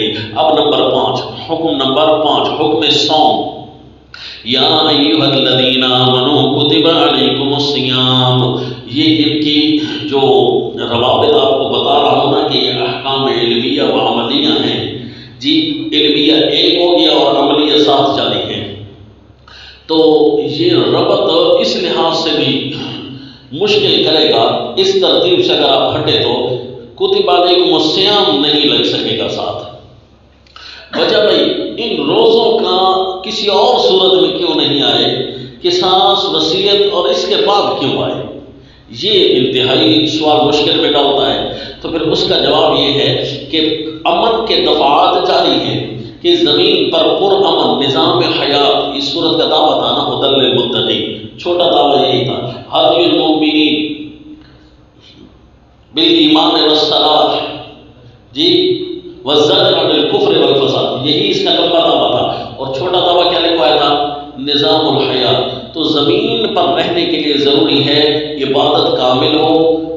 گئی۔ اب نمبر 5، حکم نمبر 5، حکم صوم۔ یا ایھا الذین آمنوا کتب علیکم الصیام، یہ ان کی جو روابط آپ کو بتا رہا ہوں نا کہ یہ احکام علمیہ و عملیہ ہیں جی، علمیہ ایک ہو گیا اور عملیہ ساتھ جاری ہے، تو یہ ربط اس لحاظ سے بھی مشکل کرے گا، اس ترتیب سے اگر آپ ہٹے تو کتب علیکم الصیام نہیں لگ سکے گا ساتھ۔ وجہ بھائی ان روزوں کا کسی اور صورت میں کیوں نہیں آئے، قصاص، وصیت اور اس کے بعد کیوں آئے؟ یہ انتہائی سوال مشکل میں ڈالتا ہے۔ تو پھر اس کا جواب یہ ہے کہ امن کے دفعات جاری ہیں کہ زمین پر پرامن نظام حیات، اس صورت کا دعویٰ تھا نا ہدی للمتقین، چھوٹا دعویٰ یہی تھا، ہدی المؤمنین بالایمان والصلاۃ جی والزجر عن الکفر والفساد، یہی اس کا لمبا دعویٰ تھا، اور چھوٹا دعویٰ کیا لکھوایا تھا؟ نظام الحیات۔ تو زمین پر رہنے کے لیے ضروری ہے عبادت کامل ہو،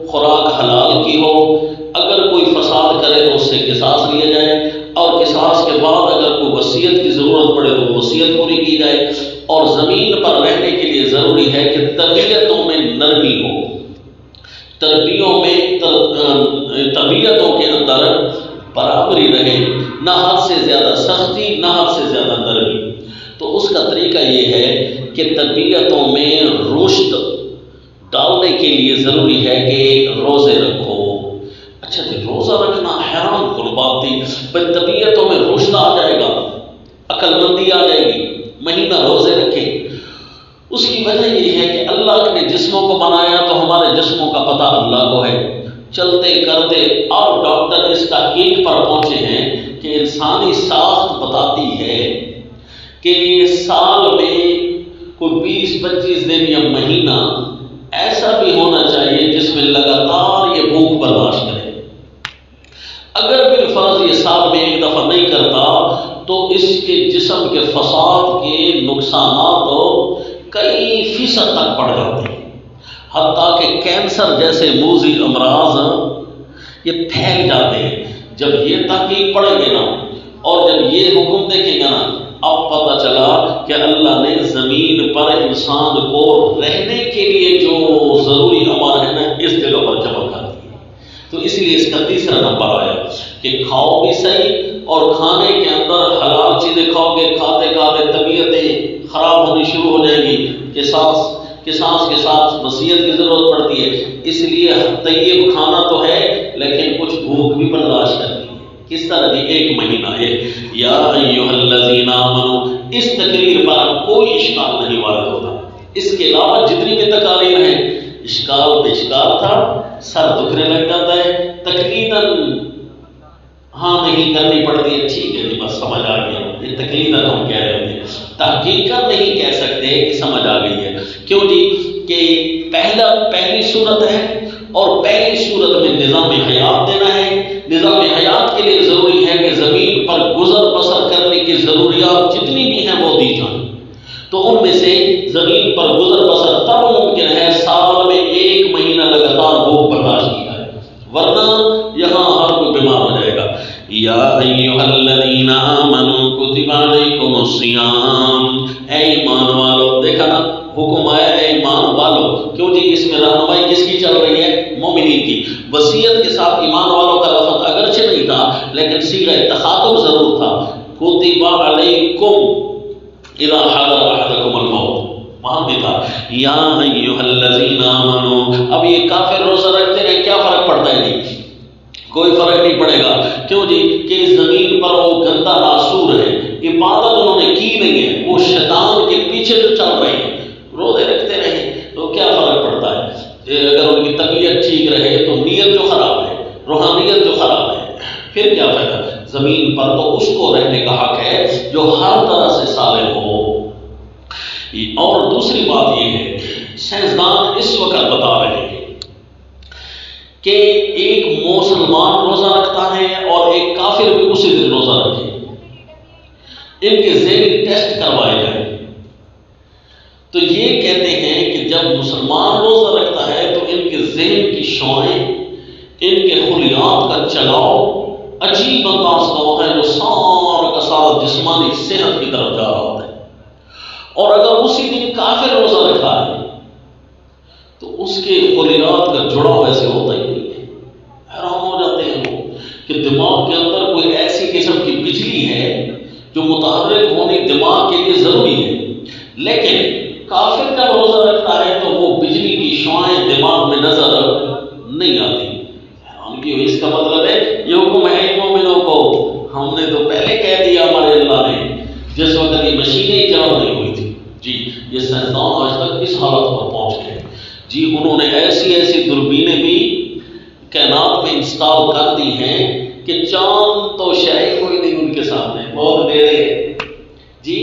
خوراک حلال کی ہو، اگر کوئی فساد کرے تو اس سے قصاص لیا جائے، اور قصاص کے بعد اگر کوئی وصیت کی ضرورت پڑے تو وصیت پوری کی جائے، اور زمین پر رہنے کے لیے ضروری ہے کہ طبیعتوں میں نرمی ہو، طبیعتوں کے اندر برابری رہے، نہ حد سے زیادہ سختی نہ حد سے زیادہ نرمی۔ تو اس کا طریقہ یہ ہے کہ طبیعتوں میں رشد ڈالنے کے لیے ضروری ہے کہ روزے رکھو۔ اچھا جی، روزہ رکھنا حیران کن بات تھی، بھائی طبیعتوں میں رشد آ جائے گا، عقل مندی آ جائے گی، مہینہ روزے رکھے۔ اس کی وجہ یہ ہے کہ اللہ نے جسموں کو بنایا تو ہمارے جسموں کا پتہ اللہ کو ہے، چلتے کرتے اور ڈاکٹر اس تحقیق پر پہنچے ہیں کہ انسانی ساخت بتاتی ہے کہ یہ سال میں کوئی 20-25 دن یا مہینہ ایسا بھی ہونا چاہیے جس میں لگاتار یہ بھوک برداشت کرے۔ اگر بالفرض یہ سال میں ایک دفعہ نہیں کرتا تو اس کے جسم کے فساد کے نقصانات کئی فیصد تک بڑھ جاتے ہیں، حتیٰ کہ کینسر جیسے موذی امراض یہ پھیل جاتے ہیں۔ جب یہ تحقیق پڑھیں گے نا اور جب یہ حکم دیکھیں گے نا، اب پتہ چلا کہ اللہ نے زمین پر انسان کو رہنے کے لیے جو ضروری امر ہے نا اس جگہ پر جمع کر دی۔ تو اس لیے اس کا تیسرا نمبر آیا کہ کھاؤ بھی صحیح، اور کھانے کے اندر حلال چیزیں کھاؤ گے، کھاتے کھاتے طبیعتیں خراب ہونی شروع ہو جائیں گی، قصاص کے ساتھ وصیت کی ضرورت پڑتی ہے۔ اس لیے طیب کھانا تو ہے لیکن کچھ بھوک بھی برداشت کرنی ہے۔ کس طرح جی؟ ایک مہینہ ہے۔ یا ایھا الذین آمنوا، اس تقریر پر کوئی اشکال نہیں وارد ہوتا، اس کے علاوہ جتنی بھی تقاریر ہیں اشکال پہ اشکال تھا، سر دکھنے لگ جاتا ہے، تقریباً ہاں نہیں کرنی پڑتی ہے، ٹھیک ہے جی بس سمجھ آ گیا، یہ تقریباً ہم کہہ رہے ہوتے ہیں، تحقیقاً نہیں کہہ سکتے کہ سمجھ آ گئی ہے۔ کیوں جی؟ کہ پہلی صورت ہے اور پہلی صورت میں نظام حیات دینا ہے، نظام حیات کے لیے ضروری ہے کہ زمین پر گزر بسر کرنے کی ضروریات جتنی بھی ہیں وہ دی جائیں، تو ان میں سے زمین پر گزر بسر تب ممکن ہے سال میں ایک مہینہ لگاتار بھوک برداشت کی جائے، ورنہ یہاں ہر کوئی بیمار ہو جائے گا۔ یا ایھا الذین آمنوا کتب علیکم الصیام، اے ایمان والو، دیکھا نا حکم آیا ہے ایمان والو، کیوں جی؟ اس میں رہنمائی کس کی چل رہی ہے؟ مومنین کی۔ وصیت کے ساتھ ایمان والوں کا لفظ اگرچہ نہیں تھا لیکن صیغہ تخاطب ضرور تھا، کتب علیکم اذا حضر احدکم الموت، وہاں بھی تھا یا ایھا الذین آمنوا۔ اب یہ کافر روزہ رکھتے ہیں، کیا فرق پڑتا ہے جی؟ کوئی فرق نہیں پڑے گا، کیوں جی؟ کہ زمین پر وہ گندا ناسور ہے، عبادت انہوں نے کی نہیں ہے، وہ شیطان کے پیچھے جو چل رہے ہیں، روزے رکھتے رہے تو کیا فرق پڑتا ہے؟ اگر ان کی طبیعت ٹھیک رہے تو نیت جو خراب ہے، روحانیت جو خراب ہے، پھر کیا فائدہ؟ زمین پر تو اس کو رہنے کا حق ہے جو ہر طرح سے صالح ہو۔ اور دوسری بات یہ ہے، سائنسدان اس وقت بتا رہے ہیں کہ ایک مسلمان روزہ رکھتا ہے اور ایک کافر بھی اسی دن روزہ رکھے، ان کے ذہنی ٹیسٹ کروائے جائیں تو یہ کہتے ہیں کہ جب مسلمان روزہ رکھتا ہے تو ان کے ذہن کی شعاعیں، ان کے خلیات کا چلاؤ عجیب انداز کا ہوتا ہے جو جسمانی صحت کی طرف جا رہا ہوتا ہے، اور اگر اسی دن کافر روزہ رکھا ہے تو اس کے خلیات کا جڑاؤ ایسے ہوتا ہی نہیں ہے۔ حیران ہو جاتے ہیں وہ کہ دماغ کے اندر کوئی ایسی قسم کی بجلی ہے جو متحرک ہونی دماغ کے لیے ضروری ہے، لیکن کافر کا روزہ رکھتا ہے تو وہ بجلی کی شعاعیں دماغ میں نظر نہیں آتی۔ اس کا مطلب ہے یہ حکم ہے مومنوں کو، ہم نے تو پہلے کہہ دیا ہمارے اللہ نے، جس وقت یہ مشینیں ایجاد نہیں ہوئی تھی۔ جی یہ سائنسدان آج تک اس حالت پر پہنچ گئے، جی انہوں نے ایسی ایسی دوربینیں بھی کائنات میں انسٹال کر دی ہیں کہ چاند تو شاید کوئی نہیں ان کے سامنے، بہت نیڑے۔ جی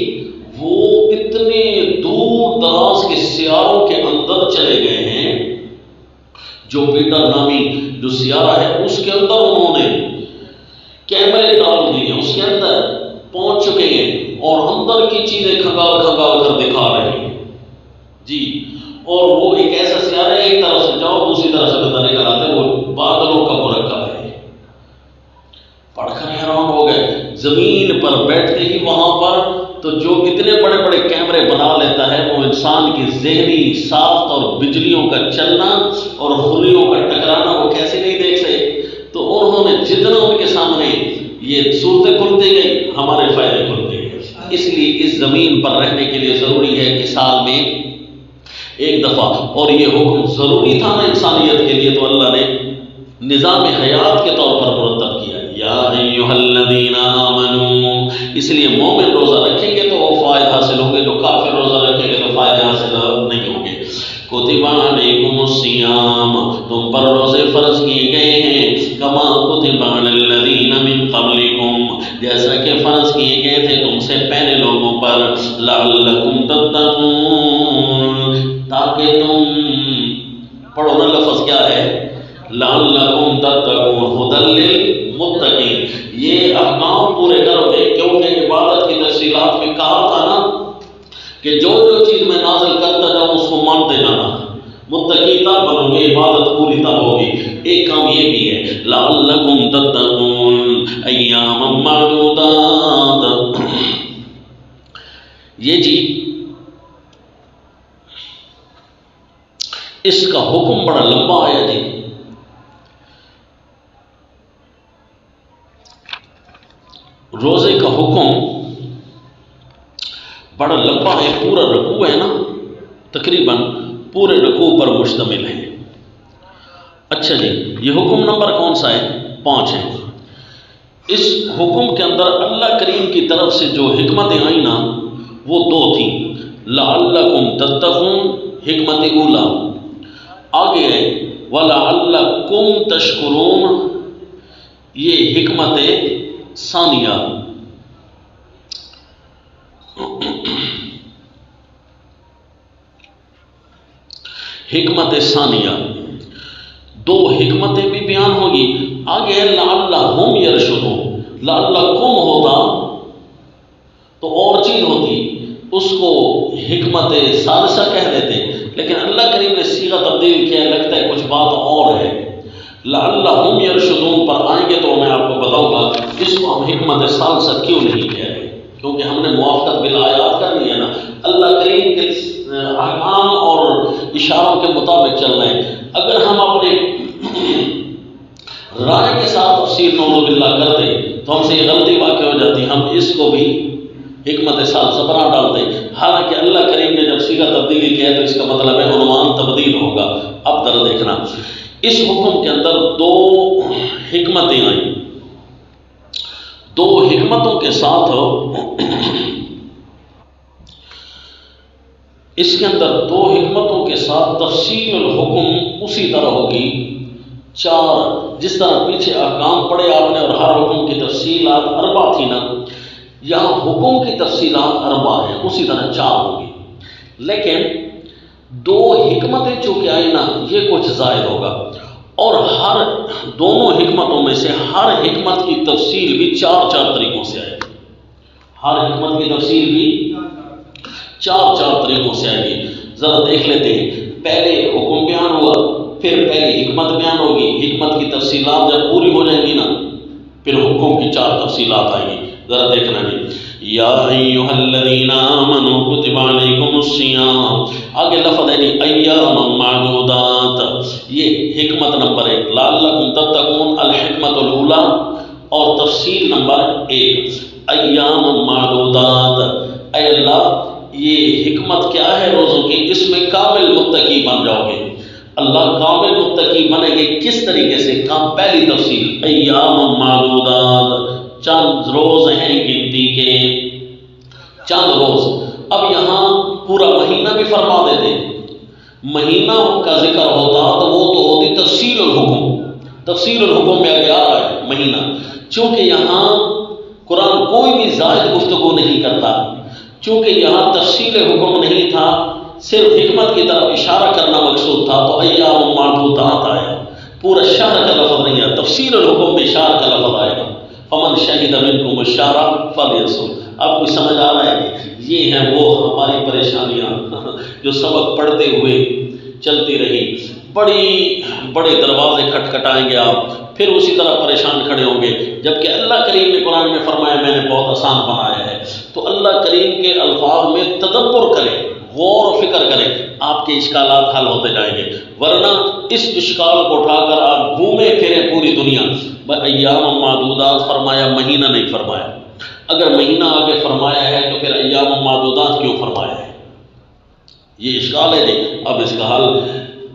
وہ اتنے دور دراز کے سیاروں کے اندر چلے گئے ہیں، جو بیٹا نامی جو سیارہ ہے اس کے اندر انہوں نے کیمرے ڈال دیے، اس کے اندر پہنچ چکے ہیں اور اندر کی چیزیں کھنگال کھنگال کر دکھا رہے ہیں۔ جی اور وہ ایک ایسا سیارہ ہے، ایک طرف سے جاؤ دوسری طرف سے بتانے کا آتا ہے، وہ بادلوں کا مرکب ہے۔ پڑھ کر حیران ہو گئے، زمین پر بیٹھتے ہی وہاں پر تو جو اتنے بڑے بڑے کیمرے بنا لیتا ہے وہ انسان کی ذہنی ساخت اور بجلیوں کا چلنا اور خلیوں کا ٹکرانا وہ کیسے نہیں دیکھ سکے۔ تو انہوں نے جتنا ان کے سامنے یہ صورتیں کھلتی گئی ہمارے فائدے کھلتے گئے۔ اس لیے اس زمین پر رہنے کے لیے ضروری ہے کہ سال میں ایک دفعہ، اور یہ حکم ضروری تھا نا انسانیت کے لیے، تو اللہ نے نظام حیات کے طور پر مرتب کیا، یا ایھا الذین آمنوا۔ اس لیے مومن روزہ رکھیں گے تو وہ فائدہ حاصل ہوں گے، جو کافر روزہ رکھیں گے تو فائدہ حاصل نہیں ہوں گے۔ کتب علیکم الصیام، تم پر روزے فرض کیے گئے ہیں، کما کتب علی الذین من قبلکم، جیسا کہ فرض کیے گئے تھے تم سے پہلے لوگوں پر، لعلکم تتقون، تاکہ تم، پڑھو نا لفظ کیا ہے، لعلکم تتقون، ھدی للمتقین، یہ احکام پورے کرو گے، کیونکہ عبادت کی تفصیلات میں کہا تھا نا کہ جو جو چیز میں نازل کرتا جاؤں اس کو مانتے جانا، متقی تب بنو گے، عبادت پوری تب ہوگی۔ ایک کام یہ بھی ہے، لعلکم تتقون ایاما معدودات، یہ جی اس کا حکم بڑا لمبا آیا جی، روزے کا حکم بڑا لمبا ہے، پورا رکوع ہے نا، تقریباً پورے رکوع پر مشتمل ہے۔ اچھا جی یہ حکم نمبر کون سا ہے؟ 5 ہے۔ اس حکم کے اندر اللہ کریم کی طرف سے جو حکمتیں آئیں نا وہ 2 تھیں، لعلکم تتقون حکمت اولا، آگے ہے ولعلکم تشکرون یہ حکمت ثانیہ۔ حکمت ثانیہ 2 حکمتیں بھی بیان ہوگی، آگے ہے لعلہم یرشدون، لعلکم ہوتا تو اور چیز ہوتی، اس کو حکمت ثالثہ کہہ دیتے، لیکن اللہ کریم نے صیغہ تبدیل کیا، لگتا ہے کچھ بات اور ہے۔ لعلہم یرشدون پر آئیں گے تو میں آپ کو بتاؤں گا اس کو ہم حکمت ثالثہ کیوں نہیں کہہ رہے، کیونکہ ہم نے موافقت بالآیات کرنی ہے نا، اللہ کریم کے احکام اور اشاروں کے مطابق چل رہے ہیں۔ اگر ہم اپنے رائے کے ساتھ تفسیر نعوذ باللہ کرتے تو ہم سے یہ غلطی واقع ہو جاتی، ہم اس کو بھی حکمت ثالثہ بنا ڈالتے، حالانکہ اللہ کریم نے جب صیغہ تبدیلی کیا تو اس کا مطلب ہے عنوان تبدیل ہوگا۔ اب ذرا دیکھنا اس حکم کے اندر 2 حکمتیں آئیں، 2 حکمتوں کے ساتھ اس کے اندر 2 حکمتوں کے ساتھ تفصیل الحکم اسی طرح ہوگی، 4 جس طرح پیچھے احکام پڑھے آپ نے اور ہر حکم کی تفصیلات 4 تھی نا، یہاں حکم کی تفصیلات 4 ہیں، اسی طرح 4 ہوگی، لیکن 2 حکمتیں چونکہ آئی نا یہ کچھ زائد ہوگا، اور ہر دونوں حکمتوں میں سے ہر حکمت کی تفصیل بھی 4 طریقوں سے آئے گی، ہر حکمت کی تفصیل بھی 4 طریقوں سے آئے گی۔ ذرا دیکھ لیتے ہیں، پہلے حکم بیان ہوا، پھر پہلی حکمت بیان ہوگی، حکمت کی تفصیلات جب پوری ہو جائیں گی نا پھر حکم کی 4 تفصیلات آئیں گی۔ ذرا دیکھنا جی، یا ایھا الذین آمنوا کتب علیکم الصیام، آگے لفظ ہے ایام معدودات، یہ حکمت نمبر 1، لعلکم تتقون الحکمت الاولی، اور تفصیل نمبر 1 ایام معدودات، اے اللہ یہ حکمت کیا ہے روزوں کی، اس میں کامل متقی بن جاؤ گے، اللہ کامل متقی بنے گے کس طریقے سے، پہلی تفصیل ایام معدودات، چند روز ہیں گنتی کے، چند روز۔ اب یہاں پورا مہینہ بھی فرما دیتے، مہینہ کا ذکر ہوتا تو وہ تو ہوتی تفصیل الحکم، تفصیل الحکم میں آگے آ رہا ہے مہینہ، چونکہ یہاں قرآن کوئی بھی زائد گفتگو نہیں کرتا، چونکہ یہاں تفصیل حکم نہیں تھا، صرف حکمت کی طرف اشارہ کرنا مقصود تھا، تو ایام معدودات آیا، پورا شہر کا لفظ نہیں ہے، تفصیل الحکم میں شہر کا لفظ آئے گا، فمن شہد منکم الشہر فلیصم۔ آپ کو سمجھ آ رہا ہے، یہ ہیں وہ ہماری پریشانیاں جو سبق پڑھتے ہوئے چلتی رہی، بڑے دروازے کھٹکھٹائیں گے آپ، پھر اسی طرح پریشان کھڑے ہوں گے، جبکہ اللہ کریم نے قرآن میں فرمایا میں نے بہت آسان بنایا ہے، تو اللہ کریم کے الفاظ میں تدبر کریں، غور و فکر کریں، آپ کے اشکالات حل ہوتے جائیں گے، ورنہ اس اشکال کو اٹھا کر آپ گھومے پھریں پوری دنیا۔ ایام معدودات فرمایا، مہینہ نہیں فرمایا، اگر مہینہ آگے فرمایا ہے تو پھر ایام معدودات کیوں فرمایا ہے، یہ اشکال ہے نہیں۔ اب اس کا حل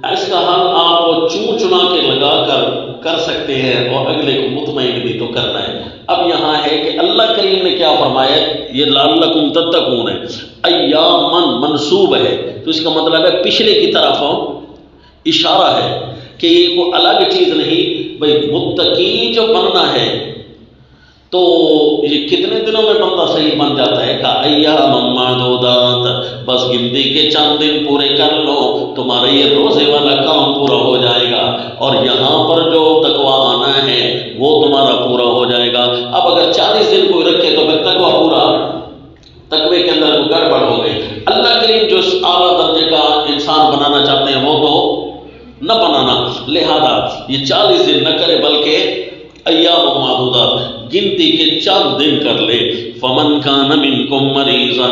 آپ چون چنا کے لگا کر سکتے ہیں، اور اگلے کو مطمئن بھی تو کرنا ہے۔ اب یہاں ہے کہ اللہ کریم نے کیا فرمایا، یہ لعلکم تتقون ہے، ایامن منصوب ہے، تو اس کا مطلب ہے پچھلے کی طرف اشارہ ہے کہ یہ کوئی الگ چیز نہیں، بھئی متقی جو بننا ہے تو یہ کتنے دنوں میں بندہ صحیح بن جاتا ہے، کہ ایام معدودات، بس گنتی کے چند دن پورے کر لو، تمہارا یہ روزے والا کام پورا ہو جائے گا، اور یہاں پر جو تقویٰ آنا ہے وہ تمہارا پورا ہو جائے گا۔ اب اگر 40 دن کوئی رکھے تو پھر تقویٰ پورا، تقوی کے اندر کوئی گڑبڑ ہو گئی۔ اللہ کریم جو اعلیٰ درجے کا انسان بنانا چاہتے ہیں وہ تو نہ بنانا، لہذا یہ 40 دن نہ کرے بلکہ ایام معدودات، گنتی کے چند دن کر لے۔ فمن کان منکم مریضا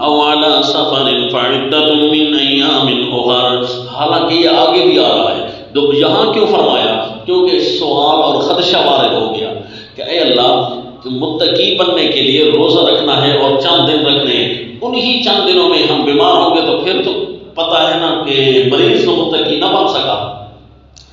او علی سفر فعدۃ من ایام اخر، حالانکہ یہ آگے بھی آ رہا ہے، تو یہاں کیوں فرمایا، کیونکہ سوال اور خدشہ وارد ہو گیا کہ اے اللہ متقی بننے کے لیے روزہ رکھنا ہے اور چند دن رکھنے ہیں، انہی چند دنوں میں ہم بیمار ہوں گے تو پھر تو پتہ ہے نا کہ مریض تو متقی نہ بن سکا،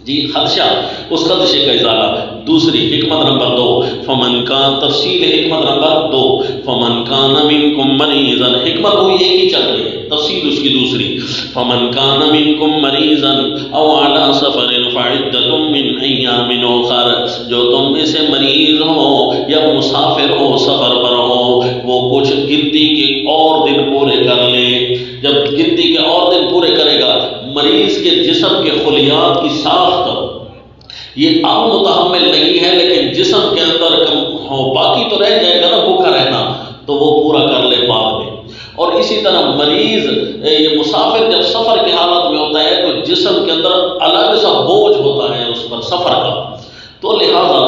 جی خدشہ، اس خدشے کا ازالہ۔ دوسری حکمت نمبر 2، فمن کان، تفصیل حکمت نمبر 2، فمن کان منکم مریضا، حکمت ہوئی ایک ہی چل رہی ہے، تفصیل اس کی دوسری، فمن کان منکم مریضا او علی سفر فعدۃ من ایام اخر، جو تم میں سے مریض ہو یا مسافر ہو، سفر پر ہو، وہ کچھ گنتی کے اور دن پورے کر لے۔ جب گنتی کے اور دن پورے کرے گا، مریض کے جسم کے خلیات کی ساخت یہ عام متحمل نہیں ہے، لیکن جسم کے اندر کم ہو، باقی تو رہ جائے گا نا بھوکا رہنا، تو وہ پورا کر لے بعد میں۔ اور اسی طرح مریض، یہ مسافر جب سفر کی حالت میں ہوتا ہے تو جسم کے اندر الگ سا بوجھ ہوتا ہے اس پر سفر کا، تو لہذا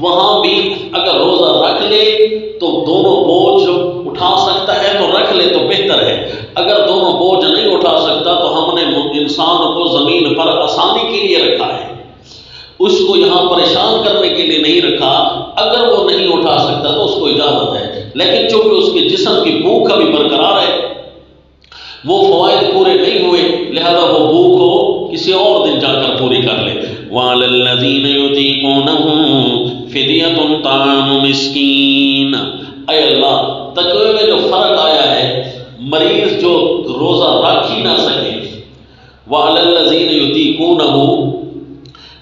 وہاں بھی اگر روزہ رکھ لے تو دونوں بوجھ اٹھا سکتا ہے تو رکھ لے تو بہتر ہے، اگر دونوں بوجھ نہیں اٹھا سکتا تو ہم نے انسان کو زمین پر آسانی کے لیے رکھا ہے، اس کو یہاں پریشان کرنے کے لیے نہیں رکھا، اگر وہ نہیں اٹھا سکتا تو اس کو اجازت ہے، لیکن چونکہ اس کے جسم کی بھوک ابھی برقرار ہے، وہ فوائد پورے نہیں ہوئے، لہذا وہ بھوک کو کسی اور دن جا کر پوری کر لے۔ وَعَلَى الَّذِينَ يُطِيقُونَهُ فِدْيَةٌ طَعَامُ مِسْكِينٍ، اے اللہ تقوی میں جو فرق آیا ہے، مریض جو روزہ رکھ ہی نہ سکے، وَعَلَى الَّذِينَ يُطِيقُونَهُ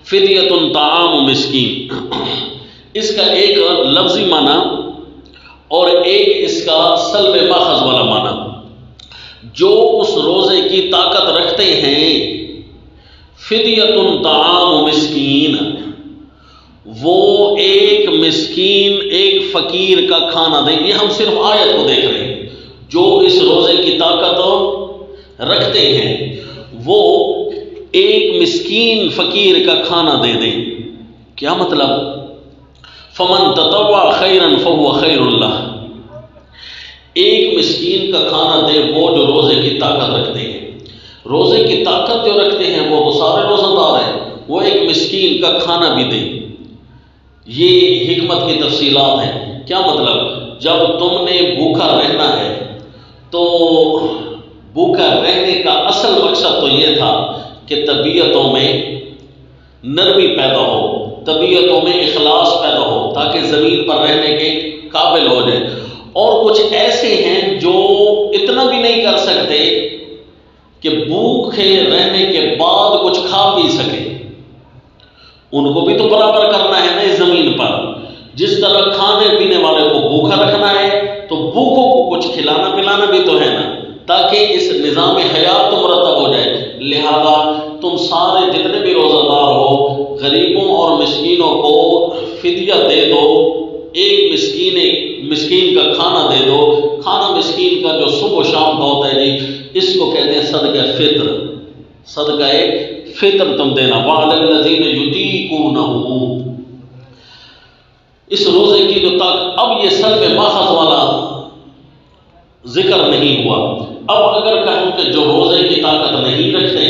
فِدْيَةٌ طَعَامُ مِسْكِينٍ، اس کا ایک لفظی معنی اور ایک اس کا سلب ماخذ والا معنی، جو اس روزے کی طاقت رکھتے ہیں، فدیۃ طعام مسکین، وہ ایک مسکین، ایک فقیر کا کھانا دیں۔ یہ ہم صرف آیت کو دیکھ رہے ہیں، جو اس روزے کی طاقت رکھتے ہیں وہ ایک مسکین فقیر کا کھانا دے دیں۔ کیا مطلب؟ فمن تطوع خیرا فهو خیر اللہ، کا کھانا دے وہ جو روزے کی طاقت رکھتے ہیں۔ روزے کی طاقت جو رکھتے ہیں وہ تو سارے روزہ دار ہیں، وہ ایک مسکین کا کھانا بھی دیں۔ یہ حکمت کی تفصیلات ہیں۔ کیا مطلب؟ جب تم نے بھوکا رہنا ہے تو بھوکا رہنے کا اصل مقصد تو یہ تھا کہ طبیعتوں میں نرمی پیدا ہو، طبیعتوں میں اخلاص پیدا ہو، تاکہ زمین پر رہنے کے قابل ہو جائے۔ اور کچھ ایسے ہیں جو اتنا بھی نہیں کر سکتے کہ بھوکے رہنے کے بعد کچھ کھا پی سکے، ان کو بھی تو برابر کرنا ہے نا اس زمین پر۔ جس طرح کھانے پینے والے کو بھوکا رکھنا ہے تو بھوکوں کو کچھ کھلانا پلانا بھی تو ہے نا، تاکہ اس نظام حیات تو مرتب ہو جائے۔ لہذا تم سارے جتنے بھی روزہ دار ہو، غریبوں اور مسکینوں کو فدیہ دے دو، ایک مسکین کا کھانا دے دو۔ کھانا مسکین کا جو صبح و شام کا ہوتا ہے جی، اس کو کہتے ہیں صدقہ فطر۔ صدقہ فطر تم دینا۔ وَعَلَى الَّذِينَ يُطِيقُونَهُ، اس روزے کی جو تک اب یہ سلب ماخذ والا ذکر نہیں ہوا۔ اب اگر کہوں کہ جو روزے کی طاقت نہیں رکھتے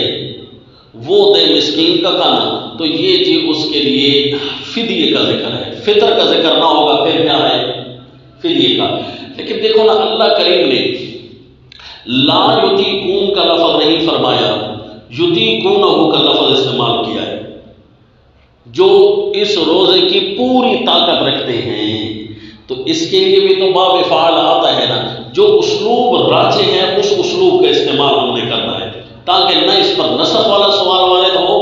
وہ دے مسکین کا کھانا، تو یہ جی اس کے لیے فدیے کا ذکر ہے، فطر کا ذکر نہ ہوگا، پھر کیا ہے؟ فدیے کا۔ لیکن دیکھو نا، اللہ کریم نے لا یطیقون کا لفظ نہیں فرمایا، یطیقونہ کا لفظ استعمال کیا ہے۔ جو اس روزے کی پوری طاقت رکھتے ہیں، تو اس کے لیے بھی تو باب فعال آتا ہے نا۔ جو اسلوب راجح ہے اس اسلوب کا استعمال ہم نے کرنا ہے، تاکہ نہ اس پر نسب والا سوال وارد ہو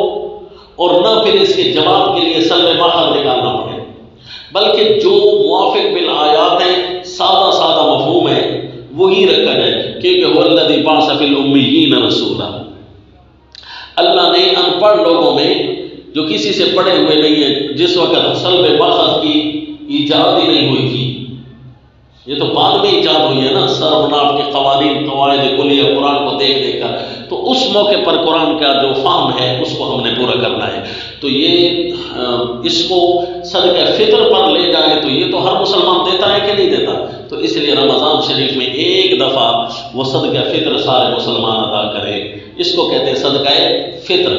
اور نہ پھر اس کے جواب کے لیے سلب ماخذ نکالنا پڑے، بلکہ جو موافق بالآیات ہیں، سادہ سادہ مفہوم ہے، وہی رکھا جائے۔ کیونکہ والذی بعث فی الامیین رسولا، اللہ نے ان پڑھ لوگوں میں جو کسی سے پڑھے ہوئے نہیں ہیں، جس وقت سلب ماخذ کی ایجاد ہی نہیں ہوئی تھی، یہ تو بعد میں ایجاد ہوئی ہے نا، صرف ناف کے قوانین قواعد کلیہ قرآن کو دیکھ کر، تو اس موقع پر قرآن کا جو فہم ہے اس کو ہم نے پورا کرنا ہے۔ تو یہ اس کو صدقہ فطر پر لے جائیں تو یہ تو ہر مسلمان دیتا ہے کہ نہیں دیتا، تو اس لیے رمضان شریف میں ایک دفعہ وہ صدقہ فطر سارے مسلمان ادا کریں، اس کو کہتے ہیں صدقہ فطر۔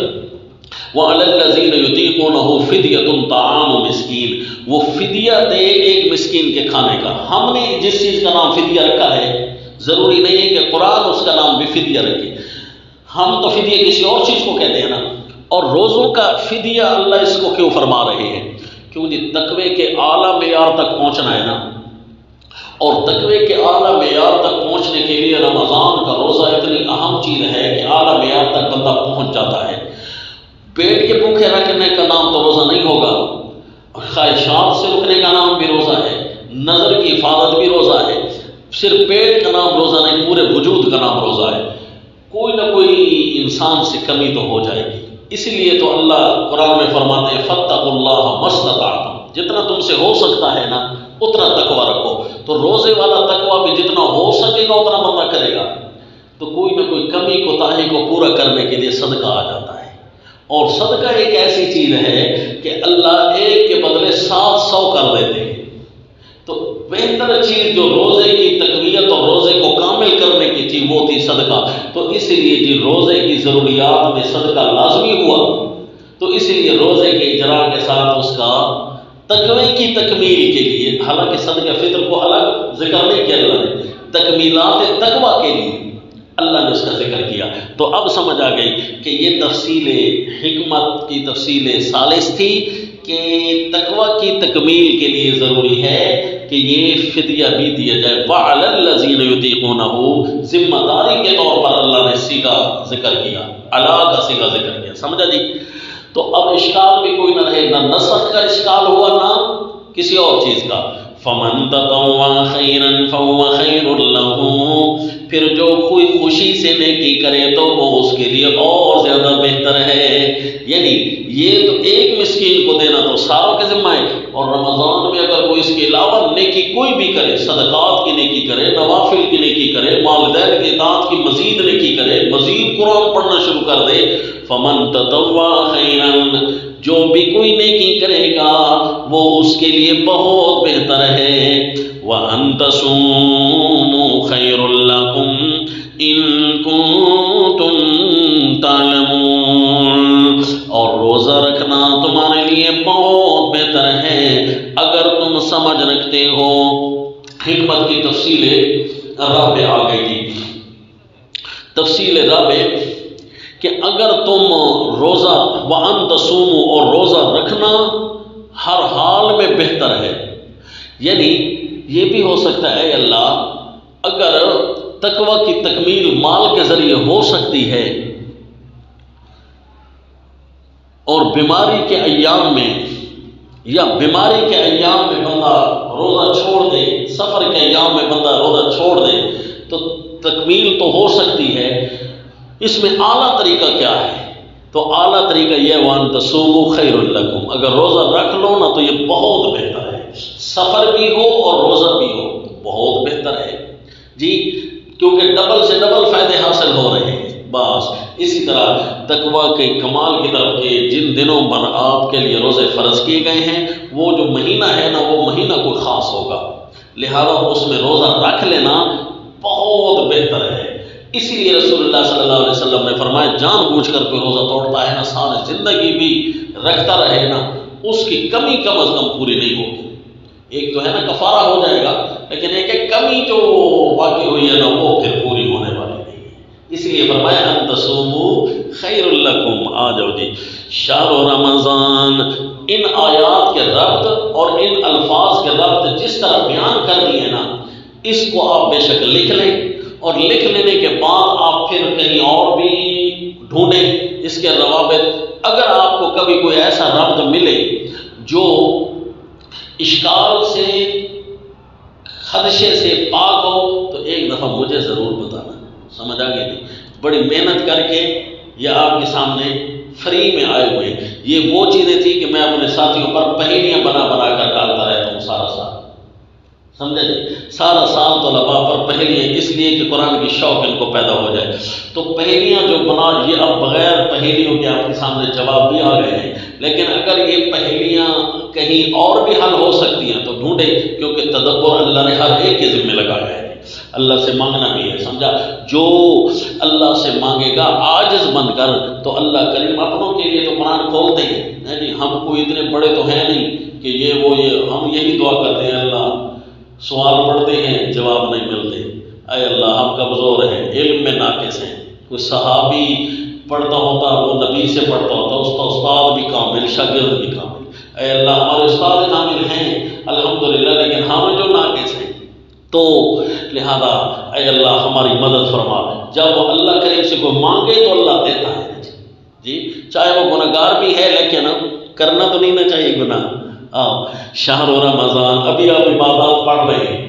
وَعَلَى الَّذِينَ يُطِيقُونَهُ فِدْيَةٌ طَعَامُ مِسْكِينٍ، وہ فدیہ دے ایک مسکین کے کھانے کا۔ ہم نے جس چیز کا نام فدیہ رکھا ہے، ضروری نہیں ہے کہ قرآن اس کا نام بھی فدیہ رکھے، ہم تو فدیہ کسی اور چیز کو کہتے ہیں نا۔ اور روزوں کا فدیہ اللہ اس کو کیوں فرما رہے ہیں؟ کیونکہ تقوی کے اعلیٰ معیار تک پہنچنا ہے نا، اور تقوی کے اعلیٰ معیار تک پہنچنے کے لیے رمضان کا روزہ اتنی اہم چیز ہے کہ اعلیٰ معیار تک بندہ پہنچ جاتا ہے۔ پیٹ کے بھوکے رکھنے کا نام تو روزہ نہیں ہوگا، خواہشات سے رکنے کا نام بھی روزہ ہے، نظر کی حفاظت بھی روزہ ہے، صرف پیٹ کا نام روزہ نہیں، پورے وجود کا نام روزہ ہے۔ کوئی نہ کوئی انسان سے کمی تو ہو جائے گی، اسی لیے تو اللہ قرآن میں فرماتے ہیں فاتقوا اللہ ما استطعتم، جتنا تم سے ہو سکتا ہے نا اتنا تقوی رکھو۔ تو روزے والا تقوی بھی جتنا ہو سکے گا اتنا بندہ کرے گا، تو کوئی نہ کوئی کمی کوتاہی کو پورا کرنے کے لیے صدقہ آ جاتا ہے۔ اور صدقہ ایک ایسی چیز ہے کہ اللہ ایک کے بدلے 700 کر دیتے ہیں۔ تو بہتر چیز جو روزے کی تقویت اور روزے کو کامل کرنے کی تھی وہ تھی صدقہ، تو اس لیے جی روزے کی ضروریات میں صدقہ لازمی ہوا، تو اس لیے روزے کے اجرا کے ساتھ اس کا تقوی کی تکمیل کے لیے، حالانکہ صدقہ فطر کو الگ ذکر نہیں کیا اللہ نے، تکمیلات تقوی کے لیے اللہ نے اس کا ذکر کیا۔ تو اب سمجھ آ گئی کہ یہ تفصیل حکمت کی تفصیل ثالث تھی کہ تقوی کی تکمیل کے لیے ضروری ہے کہ یہ فدیہ بھی دیا جائے۔ وَعَلَى الَّذِينَ يُطِيقُونَهُ، ذمہ داری کے طور پر اللہ نے صیغہ ذکر کیا، علا کا صیغہ ذکر کیا، سمجھا جی؟ تو اب اشکال بھی کوئی نہ رہے، نہ نسخ کا اشکال ہوا نہ کسی اور چیز کا۔ فَمَن تَطَوَّعَ خَيْرًا فَهُوَ خَيْرٌ لَهُ، پھر جو کوئی خوشی سے نیکی کرے تو وہ اس کے لیے اور زیادہ بہتر ہے۔ یعنی یہ تو ایک مسکین کو دینا تو ساروں کے ذمہ ہے، اور رمضان میں اگر کوئی اس کے علاوہ نیکی کوئی بھی کرے، صدقات کی نیکی کرے، نوافل کی نیکی کرے، والدین کی اطاعت کی مزید نیکی کرے، مزید قرآن پڑھنا شروع کر دے، فمن تطوع خیرا، جو بھی کوئی نیکی کرے گا وہ اس کے لیے بہت بہتر ہے۔ وَأَن تَصُومُوا خَيْرٌ لَكُمْ إِن كُنتُمْ تَعْلَمُونَ، اور روزہ رکھنا تمہارے لیے بہت بہتر ہے اگر تم سمجھ رکھتے ہو۔ حکمت کی تفصیل رابع آ گئی جی، تفصیل رابع کہ اگر تم روزہ وَأَن تَصُومُوا اور روزہ رکھنا ہر حال میں بہتر ہے، یعنی یہ بھی ہو سکتا ہے اللہ اگر تقوی کی تکمیل مال کے ذریعے ہو سکتی ہے اور بیماری کے ایام میں یا بیماری کے ایام میں بندہ روزہ چھوڑ دے، سفر کے ایام میں بندہ روزہ چھوڑ دے تو تکمیل تو ہو سکتی ہے۔ اس میں اعلیٰ طریقہ کیا ہے؟ تو اعلیٰ طریقہ یہ وَأَن تَصُومُوا خَيْرٌ لَكُمْ، اگر روزہ رکھ لو نا تو یہ بہت بہتر ہے، سفر بھی ہو اور روزہ بھی ہو تو بہت بہتر ہے جی، کیونکہ ڈبل سے ڈبل فائدے حاصل ہو رہے ہیں۔ بس اسی طرح تقوی کے کمال کی طرف کے جن دنوں پر آپ کے لیے روزے فرض کیے گئے ہیں وہ جو مہینہ ہے نا وہ مہینہ کوئی خاص ہوگا، لہذا اس میں روزہ رکھ لینا بہت بہتر ہے۔ اسی لیے رسول اللہ صلی اللہ علیہ وسلم نے فرمایا جان بوجھ کر کوئی روزہ توڑتا ہے نا ساری زندگی بھی رکھتا رہے نا اس کی کمی کم از کم پوری نہیں ہوگی۔ ایک تو ہے نا کفارہ ہو جائے گا، لیکن ایک کمی جو باقی ہوئی ہے نا وہ پھر پوری ہونے والی نہیں ہے۔ اس لیے فرمایا ان تصوموا خیر لکم۔ آ جاؤ جی، شہر رمضان، ان آیات کے ربط اور ان الفاظ کے ربط جس طرح بیان کر دیے نا اس کو آپ بے شک لکھ لیں، اور لکھ لینے کے بعد آپ پھر کہیں اور بھی ڈھونڈیں اس کے روابط۔ اگر آپ کو کبھی کوئی ایسا ربط ملے جو اشکال سے خدشے سے پاک ہو تو ایک دفعہ مجھے ضرور بتانا، سمجھ آ گئی؟ بڑی محنت کر کے یہ آپ کے سامنے فری میں آئے ہوئے ہیں۔ یہ وہ چیزیں تھی کہ میں اپنے ساتھیوں پر پہیلیاں بنا بنا کر ڈالتا رہتا ہوں سارا سال، سمجھے جی؟ سارا سال طلباء پر پہیلیاں، اس لیے کہ قرآن کی شوق ان کو پیدا ہو جائے۔ تو پہیلیاں جو بنا یہ اب بغیر پہیلیوں کے آپ کے سامنے جواب بھی آ گئے ہیں، لیکن اگر یہ پہیلیاں کہیں اور بھی حل ہو سکتی ہیں تو ڈھونڈے، کیونکہ تدبر اللہ نے ہر ایک کے ذمہ لگایا ہے۔ اللہ سے مانگنا بھی ہے، سمجھا؟ جو اللہ سے مانگے گا عاجز بن کر تو اللہ کریم اپنوں کے لیے تو قرآن کھولتے ہیں جی، ہم کوئی اتنے بڑے تو ہیں نہیں کہ یہ ہم یہی دعا کرتے ہیں اللہ، سوال پڑھتے ہیں جواب نہیں ملتے، اے اللہ ہم کمزور ہیں، علم میں ناقص ہیں۔ کوئی صحابی پڑھتا ہوتا وہ نبی سے پڑھتا ہوتا، اس کا استاد بھی کامل، شاگرد بھی کامل، اے اللہ ہمارے استاد کامل ہیں الحمدللہ، لیکن ہم جو ناقص ہیں تو لہذا اے اللہ ہماری مدد فرما۔ جب وہ اللہ کریم سے کوئی مانگے تو اللہ دیتا ہے جی، چاہے وہ گناہ گار بھی ہے لیکن کرنا تو نہیں نہ چاہیے گناہ۔ شہر رمضان، ابھی آپ عبادات پڑھ رہے ہیں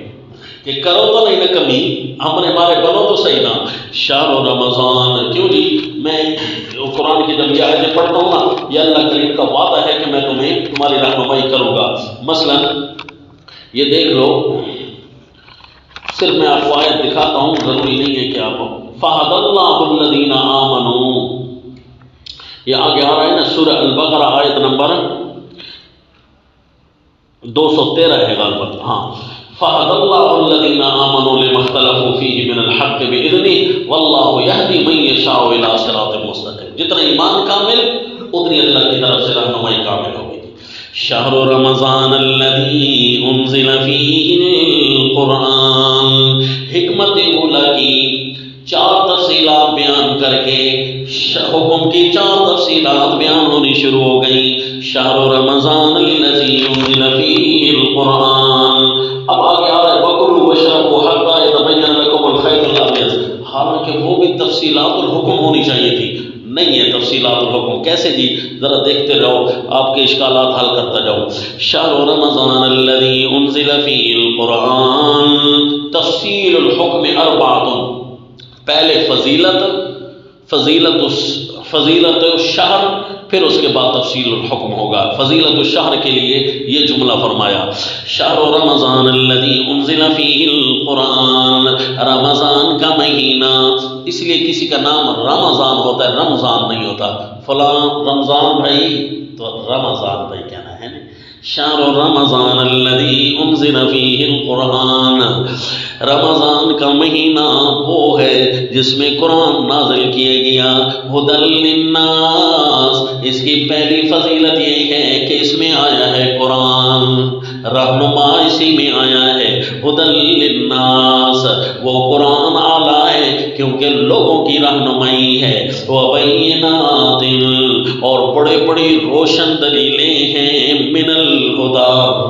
کہ کرو تو نہیں نہ کمی، ہمارے بنو تو صحیح نا۔ شہر رمضان، کیوں جی؟ میں قرآن کی جب یہ آیتیں پڑھتا ہوں نا یہ اللہ کریم کا وعدہ ہے کہ میں تمہاری رہنمائی کروں گا۔ مثلا یہ دیکھ لو، صرف میں آپ کو آیت دکھاتا ہوں، ضروری نہیں ہے کہ آپ فَهَدَى اللَّهُ الَّذِينَ آمَنُوا، یہ آگے آ رہا ہے نا سورہ البقرہ آیت نمبر 213 ہے غالباً، ہاں، فَهَدَى اللَّهُ الَّذِينَ آمَنُوا لِمَا اخْتَلَفُوا فِيهِ مِنَ الْحَقِّ بِإِذْنِهِ وَاللَّهُ يَهْدِي مَن يَشَاءُ إِلَىٰ صِرَاطٍ مُسْتَقِيمٍ۔ جتنا ایمان کامل اتنی اللہ کی طرف سے رہنمائی کامل ہوگی۔ شہر رمضان الذی انزل فیہ القرآن، حکمت اولیٰ کی 4 تفصیلات بیان کر کے حکم کی 4 تفصیلات بیان ہونی شروع ہو گئی۔ شہر رمضان الذی انزل فیہ القرآن، اب آگے آ رہا ہے وَكُلُوا وَاشْرَبُوا حَتَّىٰ يَتَبَيَّنَ لَكُمُ الْخَيْطُ الْأَبْيَضُ، حالانکہ وہ بھی تفصیلات الحکم ہونی چاہیے تھی، نہیں ہے تفصیلات الحکم۔ کیسے جی؟ ذرا دیکھتے رہو، آپ کے اشکالات حل کرتا جاؤ۔ شہر رمضان الذی انزل فیہ القرآن، تفصیل الحکم 4، پہلے فضیلت الشہر، پھر اس کے بعد تفصیل الحکم ہوگا۔ فضیلت الشہر کے لیے یہ جملہ فرمایا شہر رمضان الذی انزل فیہ القرآن، رمضان کا مہینہ، اس لیے کسی کا نام رمضان ہوتا ہے، رمضان نہیں ہوتا۔ فلاں رمضان بھائی تو رمضان بھائی کہنا ہے نا، شہر رمضان الذی انزل فیہ القرآن، رمضان کا مہینہ وہ ہے جس میں قرآن نازل کیا گیا، ہدی للناس، اس کی پہلی فضیلت یہ ہے کہ اس میں آیا ہے قرآن، رہنما اسی میں آیا ہے، ہدی للناس، وہ قرآن اعلیٰ ہے کیونکہ لوگوں کی رہنمائی ہے، وبینات، اور بڑے بڑی روشن دلیلیں ہیں، من الہدی،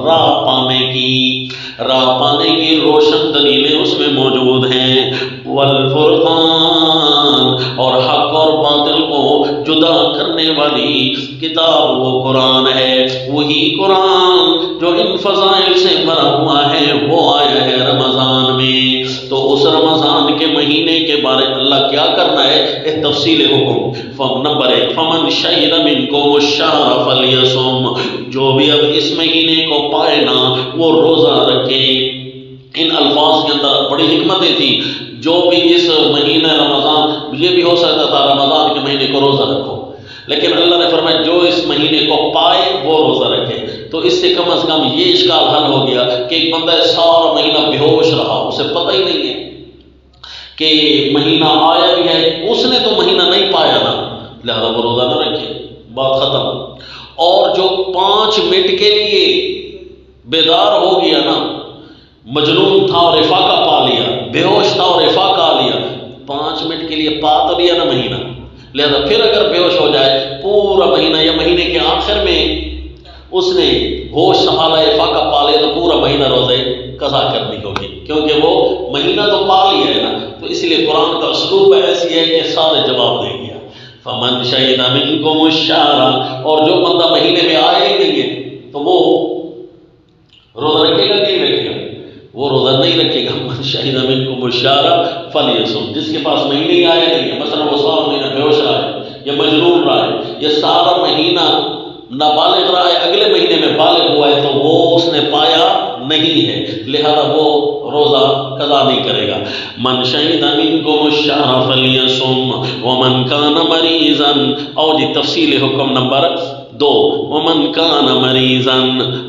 راہ پانے کی، راہ پانے کی روشن دلیلیں اس میں موجود ہیں، والفرقان، اور حق اور باطل کو جدا کرنے والی کتاب وہ قرآن ہے، وہی قرآن جو ان فضائل سے بھرا ہوا ہے وہ آیا ہے رمضان میں۔ تو اس رمضان کے مہینے کے بارے اللہ کیا کرنا ہے، ایک تفصیل حکم۔ نمبر 1، فمن شہد منکم الشہر فلیصم، جو بھی اب اس مہینے کو پائے نا وہ روزہ رکھے۔ ان الفاظ کے اندر بڑی حکمتیں تھیں، جو بھی اس مہینہ رمضان، یہ بھی ہو سکتا تھا رمضان کے مہینے کو روزہ رکھو، لیکن اللہ نے فرمایا جو اس مہینے کو پائے وہ روزہ رکھے۔ تو اس سے کم از کم یہ اشکال حل ہو گیا کہ ایک بندہ سارا مہینہ بے ہوش رہا، اسے پتہ ہی نہیں ہے کہ مہینہ آیا بھی ہے، اس نے تو مہینہ نہیں پایا نا، لہذا وہ روزہ نہ رکھے، بات ختم۔ اور جو 5 منٹ کے لیے بیدار ہو گیا نا، مجنون تھا اور افاقہ پا لیا، بے ہوش تھا اور افاقہ آ لیا، 5 منٹ کے لیے پا تو لیا نا مہینہ، لہذا پھر اگر بے ہوش ہو جائے پورا مہینہ یا مہینے کے آخر میں اس نے ہوش سنبھالا، افاقہ پا لیا، تو پورا مہینہ روزے قضا کرنی ہوگی، کیونکہ وہ مہینہ تو پا لیا ہے نا۔ تو اس لیے قرآن کا اسلوب ایسی ہے کہ سارے جواب دے گیا۔ فمن شہد منکم الشہر، اور جو بندہ مہینے میں آیا ہی نہیں ہے تو وہ روزہ رکھے گا نہیں رکھے گا؟ وہ روزہ نہیں رکھے گا۔ من شہد منکم الشہر فلیصم، جس کے پاس مہینے ہی آیا نہیں ہے، مثلا وہ سارا مہینہ بے ہوش رہا ہے یا مجنون رہا ہے یا سارا مہینہ نابالغ رہا ہے، اگلے مہینے میں بالغ ہوا ہے، تو وہ اس نے پایا نہیں ہے، لہذا وہ روزہ قضا نہیں کرے گا۔ من شہد منکم الشہر فلیصم ومن کان مریضا، اور جی تفصیل حکم نمبر 2، ومن کان مریضا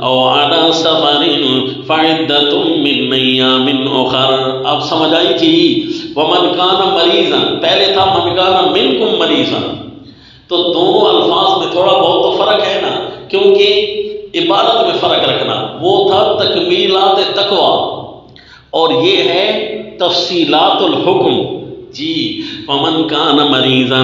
او علی سفر فعدۃ من ایام اخر۔ اب سمجھ آئی جی، ومن کان مریضا، پہلے تھا من کان منکم مریضا، تو دونوں الفاظ میں تھوڑا بہت تو فرق ہے نا، کیونکہ عبارت میں فرق رکھنا، وہ تھا تکمیلات تقوی اور یہ ہے تفصیلات الحکم جی۔ فمن کان مریضا،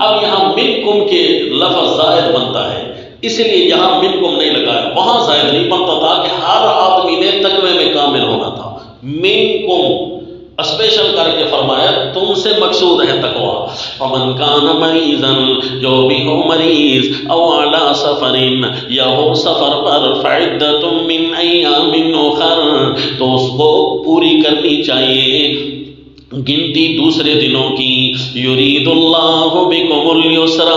اب یہاں منکم کے لفظ زائد بنتا ہے، اس لیے یہاں منکم نہیں لگایا، وہاں زائد نہیں بنتا تھا کہ ہر آدمی نے تقوی میں کامل ہونا تھا، منکم اسپیشل کر کے فرمایا تم سے مقصود ہے تقوی۔ فمن کان مریضا، جو بھی ہو مریض، او علی سفر، یا ہو سفر پر، فعدۃ من ایام اخر، تو اس کو پوری کرنی چاہیے گنتی دوسرے دنوں کی۔ یرید اللہ بکم اليسر،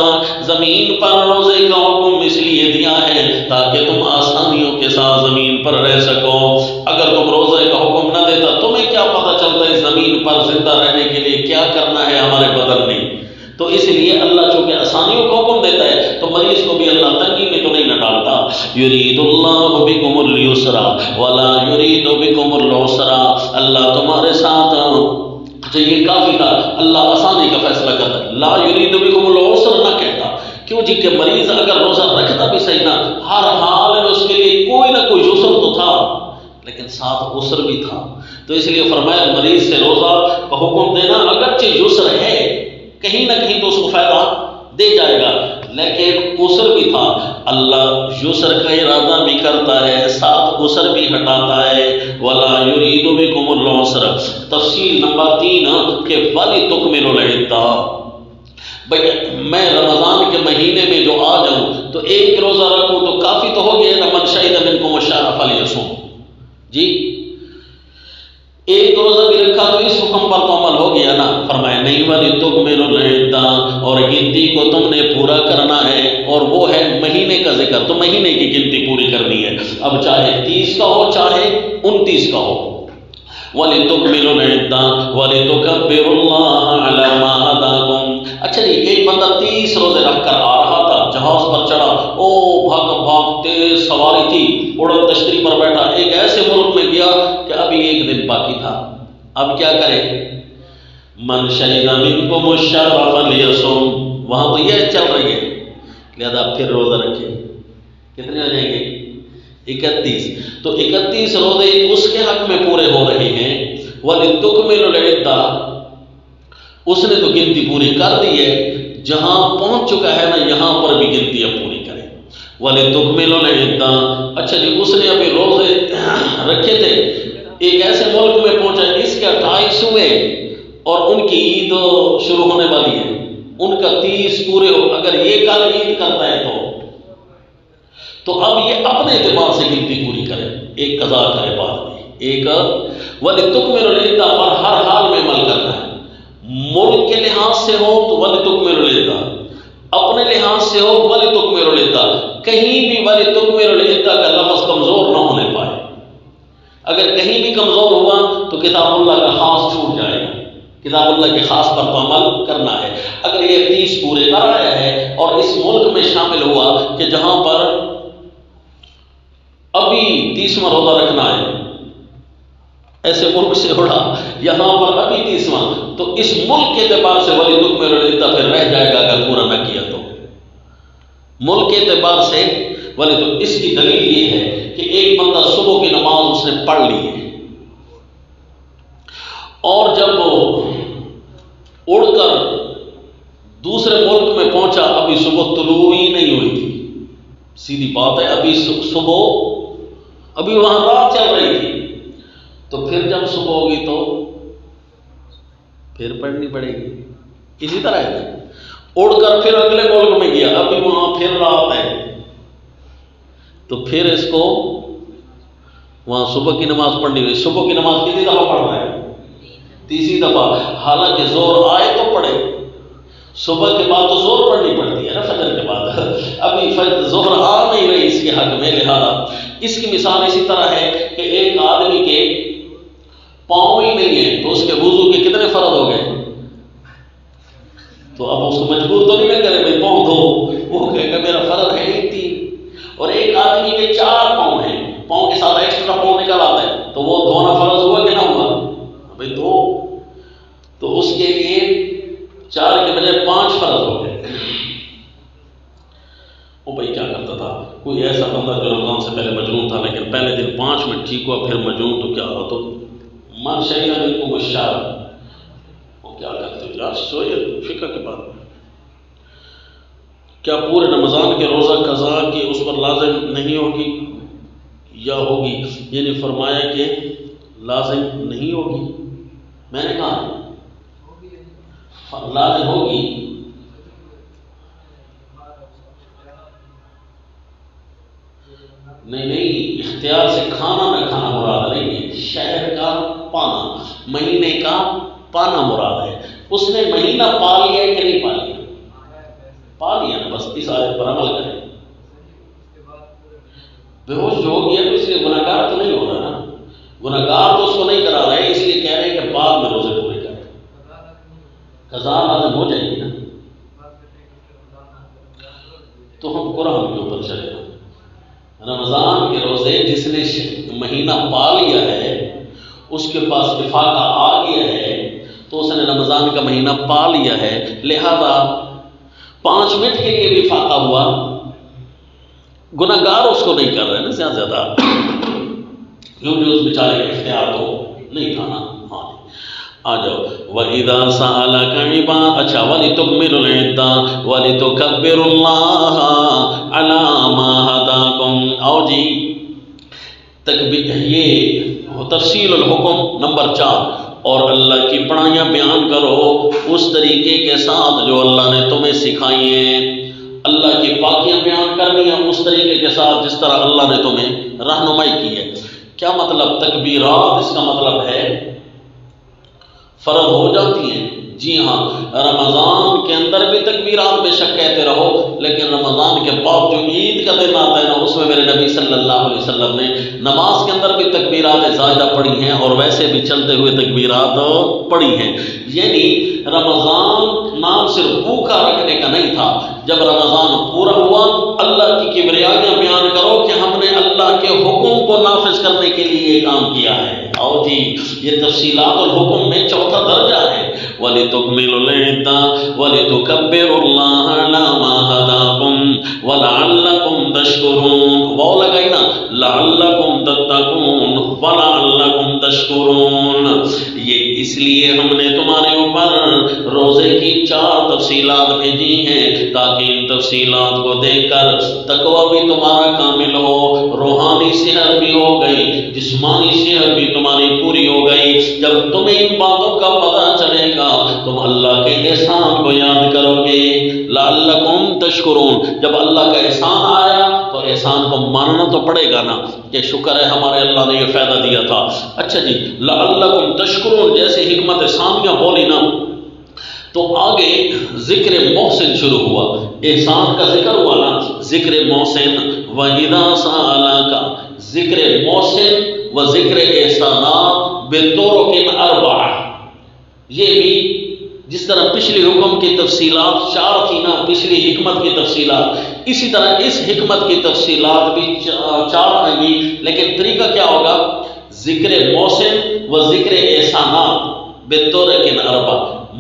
زمین پر روزے کا حکم اس لیے دیا ہے تاکہ تم آسانیوں کے ساتھ زمین پر رہ سکو۔ اگر تم روزے کا حکم نہ دیتا، تمہیں کیا پتہ چلتا ہے زمین پر زندہ رہنے کے لیے کیا کرنا ہے ہمارے بدن میں؟ تو اس لیے اللہ چونکہ آسانیوں کا حکم دیتا ہے تو مریض کو بھی اللہ تنگی میں تو نہیں نہ ڈالتا۔ یرید اللہ بکم اليسر ولا یرید بکم العسر، اللہ تمہارے ساتھ، اچھا یہ کافی تھا، اللہ آسانی کا فیصلہ کرتا ہے، لا یرید بکم العسر نہ کہتا، کیوں جی کہ مریض اگر روزہ رکھتا بھی صحیح نہ، ہر حال میں اس کے لیے کوئی نہ کوئی یسر تو تھا، لیکن ساتھ عسر بھی تھا، تو اس لیے فرمایا مریض سے روزہ کا حکم دینا اگرچہ یسر ہے، کہیں نہ کہیں تو اس کو فائدہ دے جائے گا، لیکن عسر بھی تھا۔ اللہ یسر کا ارادہ بھی کرتا ہے، ساتھ عسر بھی ہٹاتا ہے۔ ولا یرید بکم العسر، تفصیل نمبر 3 کہ وَلِتُكْمِلُوا الْعِدَّةَ، بھئی میں رمضان کے مہینے میں جو آ جاؤں تو ایک روزہ رکھوں تو کافی تو ہو گیا نا، من شہد منکم الشہر فلیصم جی، ایک روزہ بھی رکھا تو اس حکم پر تو عمل ہو گیا نا۔ فرمایا نہیں، وَلِتُكْمِلُوا الْعِدَّةَ، اور گنتی کو تم نے پورا کرنا ہے، اور وہ ہے مہینے کا ذکر، تو مہینے کی گنتی پوری کرنی ہے، اب چاہے 30 کا ہو چاہے 29 کا ہو۔ وَلِتُكْمِلُوا الْعِدَّةَ وَلِتُكَبِّرُوا اللَّهَ عَلَى مَا هَدَاكُمْ۔ اچھا جی، ایک بندہ 30 روزے رکھ کر آ رہا تھا، جہاز پر چڑھا، او بھاگ بھاگ تیز سواری تھی، اڑن تشتری پر بیٹھا، ایک ایسے ملک میں گیا کہ ابھی ایک دن باقی تھا، اب کیا کرے؟ من شہد منکم الشہر فلیصم، وہاں تو یہ چل رہی ہے، لہذا پھر روزہ رکھے۔ کتنے ہو جائیں گے؟ 31۔ تو 31 روزے اس کے حق میں پورے ہو رہے ہیں۔ وَلِتُكْمِلُوا الْعِدَّةَ، اس نے تو گنتی پوری کر دی ہے، جہاں پہنچ چکا ہے نا یہاں پر بھی گنتی اب پوری کرے۔ وَلِتُكْمِلُوا الْعِدَّةَ، اچھا جی اس نے ابھی روزے رکھے تھے، ایک ایسے ملک میں پہنچا جس کے 28 ہوئے اور ان کی عید شروع ہونے والی ہے، ان کا 30 پورے ہو، اگر یہ کل عید کرتا ہے تو اب یہ اپنے اعتبار سے گنتی پوری کرے، ایک قضا کرے بعد میں، ایک وَلِتُكْمِلُوا الْعِدَّةَ پر ہر حال میں عمل کرنا ہے۔ ملک کے لحاظ سے ہو تو وَلِتُكْمِلُوا الْعِدَّةَ، اپنے لحاظ سے ہو وَلِتُكْمِلُوا الْعِدَّةَ، کہیں بھی وَلِتُكْمِلُوا الْعِدَّةَ کا لفظ کمزور نہ ہونے پائے، اگر کہیں بھی کمزور ہوا تو کتاب اللہ کا خاص چھوٹ جائے گا، کتاب اللہ کے خاص پر تو عمل کرنا ہے۔ اگر یہ 30 پورے کر آیا ہے اور اس ملک میں شامل ہوا کہ جہاں پر ابھی 30واں روزہ رکھنا ہے، ایسے ملک سے اڑا یہاں پر ابھی 30واں، تو اس ملک کے اعتبار سے وَلِتُكْمِلُوا الْعِدَّةَ پھر رہ جائے گا اگر پورا نہ کیا تو، ملک کے اعتبار سے تو اس کی دلیل یہ ہے کہ ایک بندہ صبح کی نماز اس نے پڑھ لی ہے اور جب اڑ کر دوسرے ملک میں پہنچا، ابھی صبح طلوع ہی نہیں ہوئی تھی، سیدھی بات ہے، ابھی صبح ابھی وہاں رات چل رہی تھی، تو پھر جب صبح ہوگی تو پھر پڑھنی پڑے گی۔ اسی طرح ہے، اڑ کر پھر اگلے ملک میں گیا، ابھی وہاں پھر رات ہے، تو پھر اس کو وہاں صبح کی نماز پڑھنی ہوئی۔ صبح کی نماز کتنی دفعہ پڑھ رہا ہے؟ 30 دفعہ، حالانکہ زور آئے تو پڑھے، صبح کے بعد تو زور پڑھنی پڑتی ہے نا، فجر کے بعد، ابھی زہر آ نہیں رہی اس کے حق میں، لہذا اس کی مثال اسی طرح ہے کہ ایک آدمی کے پاؤں ہی نہیں ہے تو اس کے وضو کے کتنے فرض ہو گئے؟ تو اب اس کو مجبور تو نہیں کرے بھائی پاؤں دھو، وہ کہے گا میرا فرض ہے ہی 3۔ اور ایک آدمی کے 4 پاؤں ہیں، پاؤں کے ساتھ ایکسٹرا پاؤں نکل آتا ہے، تو وہ دھونا فرض ہوا کہ نہ ہوا؟ بھائی دو، تو اس کے لیے 4 کے بجائے 5 فرض ہو گئے۔ وہ بھائی کیا کرتا تھا، کوئی ایسا بندہ جو رمضان سے پہلے مجنون تھا لیکن پہلے دن 5 منٹ ٹھیک ہوا، پھر مجنون تو کیا ہوا، تو من شہد منکم الشہر، وہ کیا کرتے ہو یار، سوئے فقہ کے بعد کیا پورے رمضان کے روزہ قضا کی اس پر لازم نہیں ہوگی یا ہوگی؟ یعنی فرمایا کہ لازم نہیں ہوگی، میں نے کہا لازم ہوگی، نہیں اختیار سے کھانا نہ کھانا مراد نہیں ہے، شہر کا پانا، مہینے کا پانا مراد ہے۔ اس نے مہینہ پا لیا ہے کہ نہیں پا لیا؟ پا لیا نا، بس اس آیت پر عمل کریں۔ بے ہوش جو ہو گیا تو اس لیے گناہ گار تو نہیں ہو رہا نا، گناہ گار تو اس کو نہیں کرا رہے، اس لیے کہہ رہے ہیں کہ بعد میں روزے پورے کریں، قضا لازم ہو جائے گی نا۔ تو ہم قرآن کے اوپر چلے گا، رمضان کے روزے جس نے مہینہ پا لیا ہے اس کے پاس افاقہ آ گیا ہے، تو اس نے رمضان کا مہینہ پا لیا ہے، لہذا 5 منٹ کے لیے بھی افاقہ ہوا، گناہ گار اس کو نہیں کر رہے نا زیادہ، کیونکہ اس بیچارے کا اختیار تو نہیں تھا نا۔ ہاں آ جاؤ، وَإِذَا سَأَلَكَ عِبَادِ، اچھا وَلِتُكْمِلُوا الْعِدَّةَ وَلِتُكَبِّرُوا اللَّهَ عَلَىٰ مَا هَدَاكُمْ۔ آؤ جی، یہ تفصیل الحکم نمبر 4، اور اللہ کی پڑھائیاں بیان کرو اس طریقے کے ساتھ جو اللہ نے تمہیں سکھائی ہیں، اللہ کی پاکیاں بیان کرنی ہے اس طریقے کے ساتھ جس طرح اللہ نے تمہیں رہنمائی کی ہے۔ کیا مطلب؟ تکبیرات اس کا مطلب ہے فرض ہو جاتی ہیں، جی ہاں، رمضان کے اندر بھی تکبیرات بے شک کہتے رہو، لیکن رمضان کے بعد جو عید کا دن آتا ہے نا، اس میں میرے نبی صلی اللہ علیہ وسلم نے نماز کے اندر بھی تکبیرات زائدہ پڑھی ہیں اور ویسے بھی چلتے ہوئے تکبیرات پڑھی ہیں۔ یعنی رمضان نام صرف بھوکا رکھنے کا نہیں تھا، جب رمضان پورا ہوا اللہ کی کبریائیاں بیان کرو کہ ہم نے اللہ کے حکم کو نافذ کرنے کے لیے یہ کام کیا ہے۔ آؤ جی، یہ تفصیلات الحکم میں چوتھا درجہ ہے۔ وَلِتُكْمِلُوا الْعِدَّةَ وَلِتُكَبِّرُوا اللَّهَ عَلَىٰ مَا هَدَاكُمْ وَلَعَلَّكُمْ تَشْكُرُونَ، وہ لگائی نا، لَعَلَّكُمْ تَتَّقُونَ وَلَعَلَّكُمْ تَشْكُرُونَ۔ یہ اس لیے ہم نے تمہارے اوپر روزے کی 4 تفصیلات بھیجی ہیں تاکہ ان تفصیلات کو دیکھ کر تقویٰ بھی تمہارا کامل ہو، روحانی صحت بھی ہو گئی، جسمانی صحت بھی تمہاری پوری ہو گئی۔ جب تمہیں ان باتوں کا پتہ چلے گا تم اللہ کے احسان کو یاد کرو گے۔ لعلکم تشکرون، جب اللہ کا احسان آیا تو احسان کو ماننا تو پڑے گا نا کہ شکر ہے ہمارے اللہ نے یہ فائدہ دیا تھا۔ اچھا جی، لعلکم تشکرون جیسے حکمت ثانیہ بولی نا تو آگے ذکر محسن شروع ہوا، احسان کا ذکر ہوا نا، ذکر محسن وَإِذَا سَأَلَكَ، ذکر محسن و ذکر احسانات بِالطُرُقِ الْأَرْبَعَةِ۔ یہ بھی جس طرح پچھلی حکم کی تفصیلات 4 تھی نا، پچھلی حکمت کی تفصیلات، اسی طرح اس حکمت کی تفصیلات بھی 4 آئیں گی، لیکن طریقہ کیا ہوگا؟ ذکر محسن و ذکر احسانات بالطرق الاربعہ،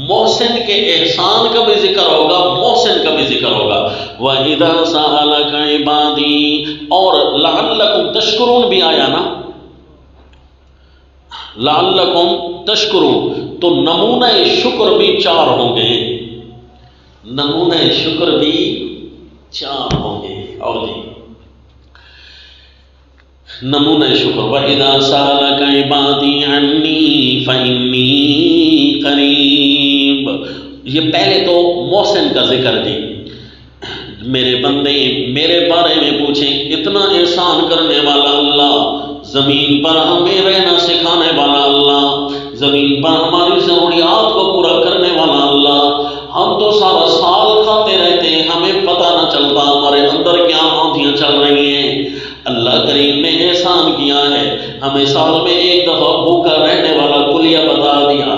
محسن کے احسان کا بھی ذکر ہوگا، محسن کا بھی ذکر ہوگا۔ وَإِذَا سَأَلَكَ عِبَادِي، اور لَعَلَّكُمْ تَشْكُرُونَ بھی آیا نا، لَعَلَّكُمْ تَشْكُرُونَ، تو نمونہ شکر بھی 4 ہوں گے، نمونہ شکر بھی 4 ہوں گے۔ اور جی نمونہ شکر، وَإِذَا سَأَلَكَ عِبَادِي عَنِّي فَإِنِّي قَرِيبٌ، یہ پہلے تو محسن کا ذکر دی، میرے بندے میرے بارے میں پوچھیں، اتنا احسان کرنے والا اللہ، زمین پر ہمیں رہنا سکھانے والا اللہ، زمین پر ہماری ضروریات کو پورا کرنے والا اللہ، ہم تو سارا سال کھاتے رہتے ہیں، ہمیں پتہ نہ چلتا ہمارے اندر کیا آندھیاں چل رہی ہیں۔ اللہ کریم نے احسان کیا ہے، ہمیں سال میں ایک دفعہ بھوکا رہنے والا کلیہ بتا دیا،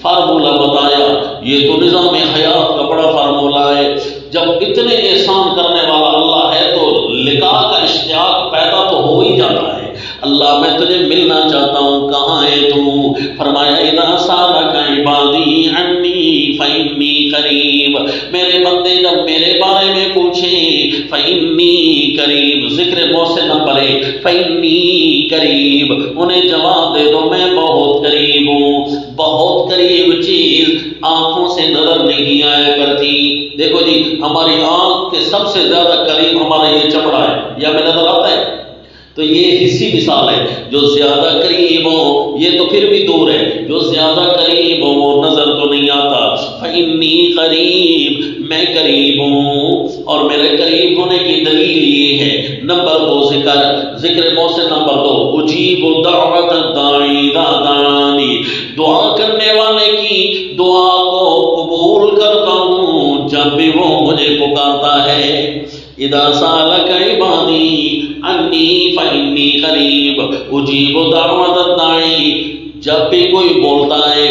فارمولہ بتایا، یہ تو نظام حیات کا بڑا فارمولہ ہے۔ جب اتنے احسان کرنے والا اللہ ہے تو لقاء کا اشتیاق پیدا تو ہو ہی جاتا ہے۔ اللہ میں تجھے ملنا چاہتا ہوں، کہاں ہے تو؟ فرمایا اِذَا سَأَلَكَ عِبَادِي عَنِّي فَإِنِّي قَرِيبٌ، میرے بندے جب میرے بارے میں پوچھیں فَإِنِّي قَرِيبٌ، ذکر محسن نمبر 1، فَإِنِّي قَرِيبٌ، انہیں جواب دے دو میں بہت قریب ہوں۔ بہت قریب چیز آنکھوں سے نظر نہیں آیا کرتی۔ دیکھو جی، ہماری آنکھ کے سب سے زیادہ قریب ہمارا یہ چمڑا ہے، یہ ہمیں نظر آتا ہے، تو یہ حصی مثال ہے، جو زیادہ قریب ہو یہ تو پھر بھی دور ہے، جو زیادہ قریب ہو وہ نظر تو نہیں آتا۔ فَإِنِّي قَرِيب، میں قریب ہوں، اور میرے قریب ہونے کی دلیل یہ ہے۔ نمبر 2 ذکر محسن نمبر 2، اجیب دعوت الداعی اذا دعانی، دعا کرنے والے کی دعا کو قبول کرتا ہوں جب بھی وہ مجھے پکارتا ہے۔ اذا سالک عبادی انی فانی قریب اجیب دعوت الداعی، جب بھی کوئی بولتا ہے،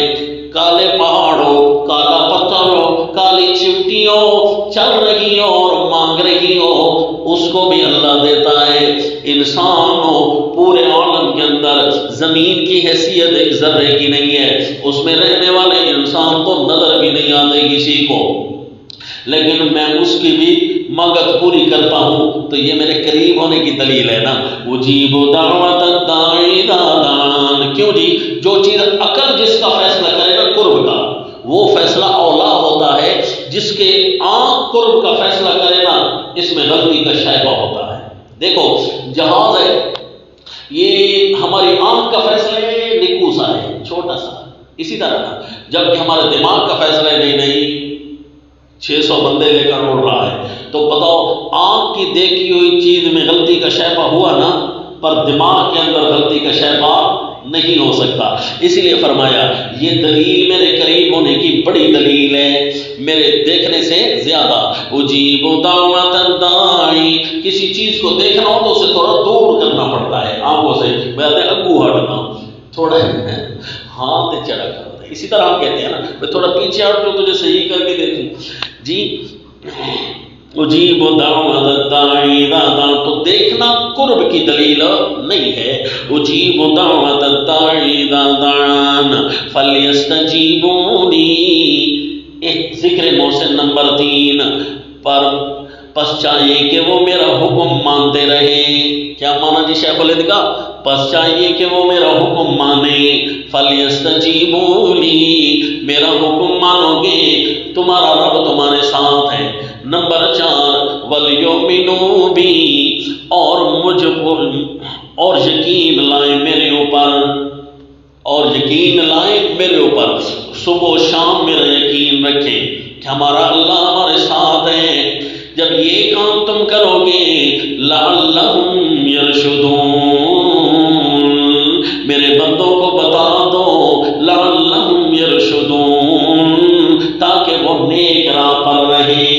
کالے پہاڑ ہو، کالا پتھر ہو، کالی چمٹی ہو، چل رہی ہو اور مانگ رہی ہو، اس کو بھی اللہ دیتا ہے۔ انسان ہو، پورے عالم کے اندر زمین کی حیثیت ایک ذرے کی نہیں ہے، اس میں رہنے والے انسان کو نظر بھی نہیں آتے کسی کو، لیکن میں اس کی بھی مانگت پوری کرتا ہوں، تو یہ میرے قریب ہونے کی دلیل ہے نا۔ اجیب دعوت الداعی اذا دعان، کیوں جی؟ جو چیز عقل جس کا فیصلہ کرے گا قرب کا، وہ فیصلہ اولا ہوتا ہے، جس کے آنکھ قرب کا فیصلہ کرے نا، اس میں غلطی کا شائبہ ہوتا ہے۔ دیکھو جہاز ہے، یہ ہماری آنکھ کا فیصلہ ہے، نکو سا ہے، چھوٹا سا، اسی طرح جب کہ ہمارے دماغ کا فیصلہ ہے نہیں 600 بندے لے کر اڑ رہا ہے، تو بتاؤ آنکھ کی دیکھی ہوئی چیز میں غلطی کا شائبہ ہوا نا، پر دماغ کے اندر غلطی کا شائبہ نہیں ہو سکتا۔ اسی لیے فرمایا یہ دلیل میرے قریب ہونے کی بڑی دلیل ہے، میرے دیکھنے سے زیادہ۔ اجیب دعوت الداعی، کسی چیز کو دیکھنا ہو تو اسے تھوڑا دور کرنا پڑتا ہے آنکھوں سے، میں اگو ہٹنا تھوڑا ہاتھ چڑھا کرتا ہے، اسی طرح ہم کہتے ہیں نا میں تھوڑا پیچھے ہٹ لوں تجھے صحیح کر کے دیکھوں جی۔ اجیب دعوت الداعی اذا دعان، تو دیکھنا قرب کی دلیل نہیں ہے. اجیب دعوت الداعی اذا دعان فلیستجیبوا لی، ذکر محسن نمبر 3 پر پس چاہیے کہ وہ میرا حکم مانتے رہے. کیا مانا جی شیخ الہند کا؟ پس چاہیے کہ وہ میرا حکم مانے. فلیستجیبوا لی، میرا حکم مانو گے تمہارا رب تمہارے ساتھ ہے. نمبر 4 وَلْيُؤْمِنُوا بِي، اور مجھ پر اور یقین لائیں میرے اوپر، اور یقین لائیں میرے اوپر. صبح و شام میرا یقین رکھیں کہ ہمارا اللہ ہمارے ساتھ ہے. جب یہ کام تم کرو گے لعلہم یرشدون، میرے بندوں کو بتا دو لعلہم یرشدون، تاکہ وہ نیک راہ پر رہے.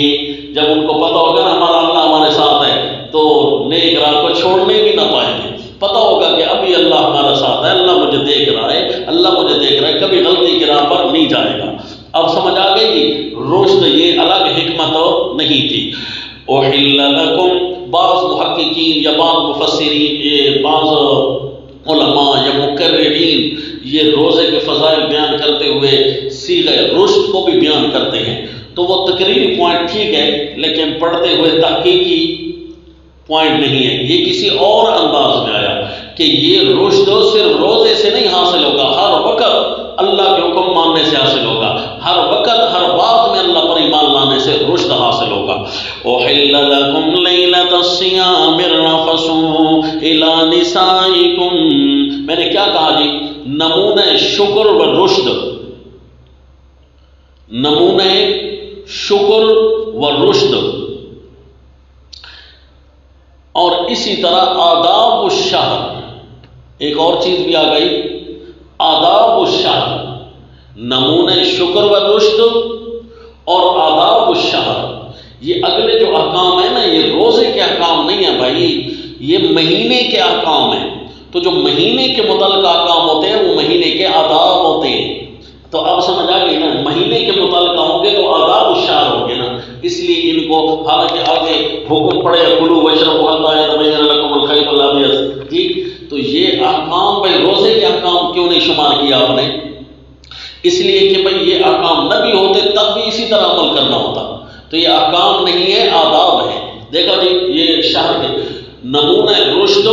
جب ان کو پتہ ہوگا نا ہمارا اللہ ہمارے ساتھ ہے تو نیک راہ کو چھوڑنے بھی نہ پائیں گے. پتہ ہوگا کہ ابھی اللہ ہمارا ساتھ ہے، اللہ مجھے دیکھ رہا ہے، اللہ مجھے دیکھ رہا ہے، کبھی غلطی کی راہ پر نہیں جائے گا. اب سمجھ آ گئی جی؟ رشد یہ الگ حکمت نہیں تھی. احل لکم، بعض محققین یا بعض مفسرین، بعض علماء یا مقررین یہ روزے کے فضائل بیان کرتے ہوئے صیغہ رشد کو بھی بیان کرتے ہیں. تو وہ تقریری پوائنٹ ٹھیک ہے، لیکن پڑھتے ہوئے تحقیقی پوائنٹ نہیں ہے. یہ کسی اور انداز میں آیا کہ یہ رشد صرف روزے سے نہیں حاصل ہوگا، ہر وقت اللہ کے حکم ماننے سے حاصل ہوگا، ہر وقت ہر بات میں اللہ پر ایمان لانے سے رشد حاصل ہوگا. احل لکم لیلۃ الصیام الرفث الی نسائکم، میں نے کیا کہا جی؟ نمونہ شکر و رشد، نمونہ شکر و رشد. اور اسی طرح آداب الشہر، ایک اور چیز بھی آ گئی، آداب الشہر، نمونہ شکر و رشد اور آداب الشہر. یہ اگلے جو احکام ہیں نا، یہ روزے کے احکام نہیں ہیں بھائی، یہ مہینے کے احکام ہیں. تو جو مہینے کے متعلق احکام ہوتے ہیں وہ مہینے کے آداب ہوتے ہیں. تو اب سمجھ آ گئی نا، مہینے کے متعلق ہوں گے تو آداب الشہر ہوں گے نا. اس لیے ان کو حالانکہ آگے حکم پڑے کلوا واشربوا حتی یتبین لکم الخیط الابیض، ٹھیک، تو یہ احکام بھائی روزے کے احکام کیوں نہیں شمار کیا آپ نے؟ اس لیے کہ بھائی یہ احکام نہ بھی ہوتے تب بھی اسی طرح عمل کرنا ہوتا. تو یہ احکام نہیں ہے، آداب ہے. دیکھا جی، یہ شہر کے نمونہ رشد،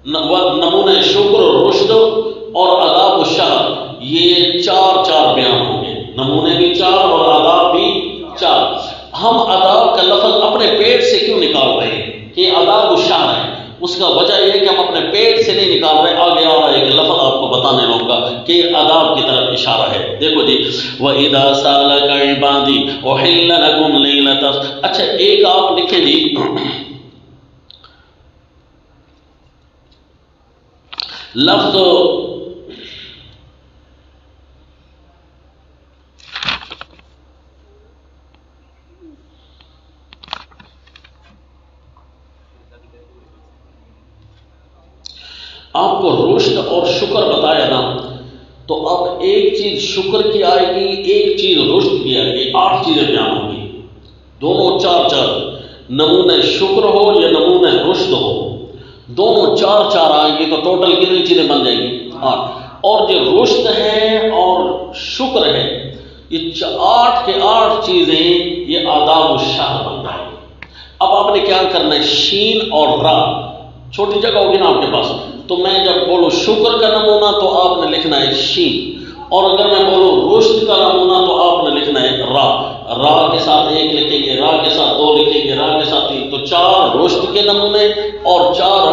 نمونہ شکر و رشد اور آداب الشہر، یہ چار بیان ہوں گے. نمونے بھی 4 اور آداب بھی 4. ہم آداب کا لفظ اپنے پیٹ سے کیوں نکال رہے ہیں کہ آداب الشہر ہے؟ اس کا وجہ یہ ہے کہ ہم اپنے پیٹ سے نہیں نکال رہے. آگے آ رہا ہے کہ لفظ آپ کو بتانے لوں گا کہ آداب کی طرف اشارہ ہے. دیکھو جی، وَإِذَا سَأَلَكَ عِبَادِي أُحِلَّ لَكُمْ لَيْلَةَ. اچھا ایک آپ لکھیں جی، لفظ آپ کو رشد اور شکر بتایا نا، تو اب ایک چیز شکر کی آئے گی، ایک چیز رشد کی آئے گی. 8 چیزیں بیان ہوں گی، دونوں 4 نمونہ شکر ہو یا نمونہ رشد ہو، دونوں 4 آئیں گی. تو ٹوٹل کتنی چیزیں بن جائیں گی؟ 8. اور جو رشد ہے اور شکر ہے، یہ 8 کے 8 چیزیں یہ آداب الشہر بن جائیں گی. اب آپ نے کیا کرنا ہے، شین اور را، چھوٹی جگہ ہوگی نا آپ کے پاس، تو میں جب بولوں شکر کا نمونہ تو آپ نے لکھنا ہے شین، اور اگر میں بولوں رشد کا نمونہ تو آپ نے لکھنا ہے را. را کے ساتھ 1 لکھیں گے، را کے ساتھ 2 لکھیں گے، را کے ساتھ 3. تو 4 رشد کے نمونے اور 4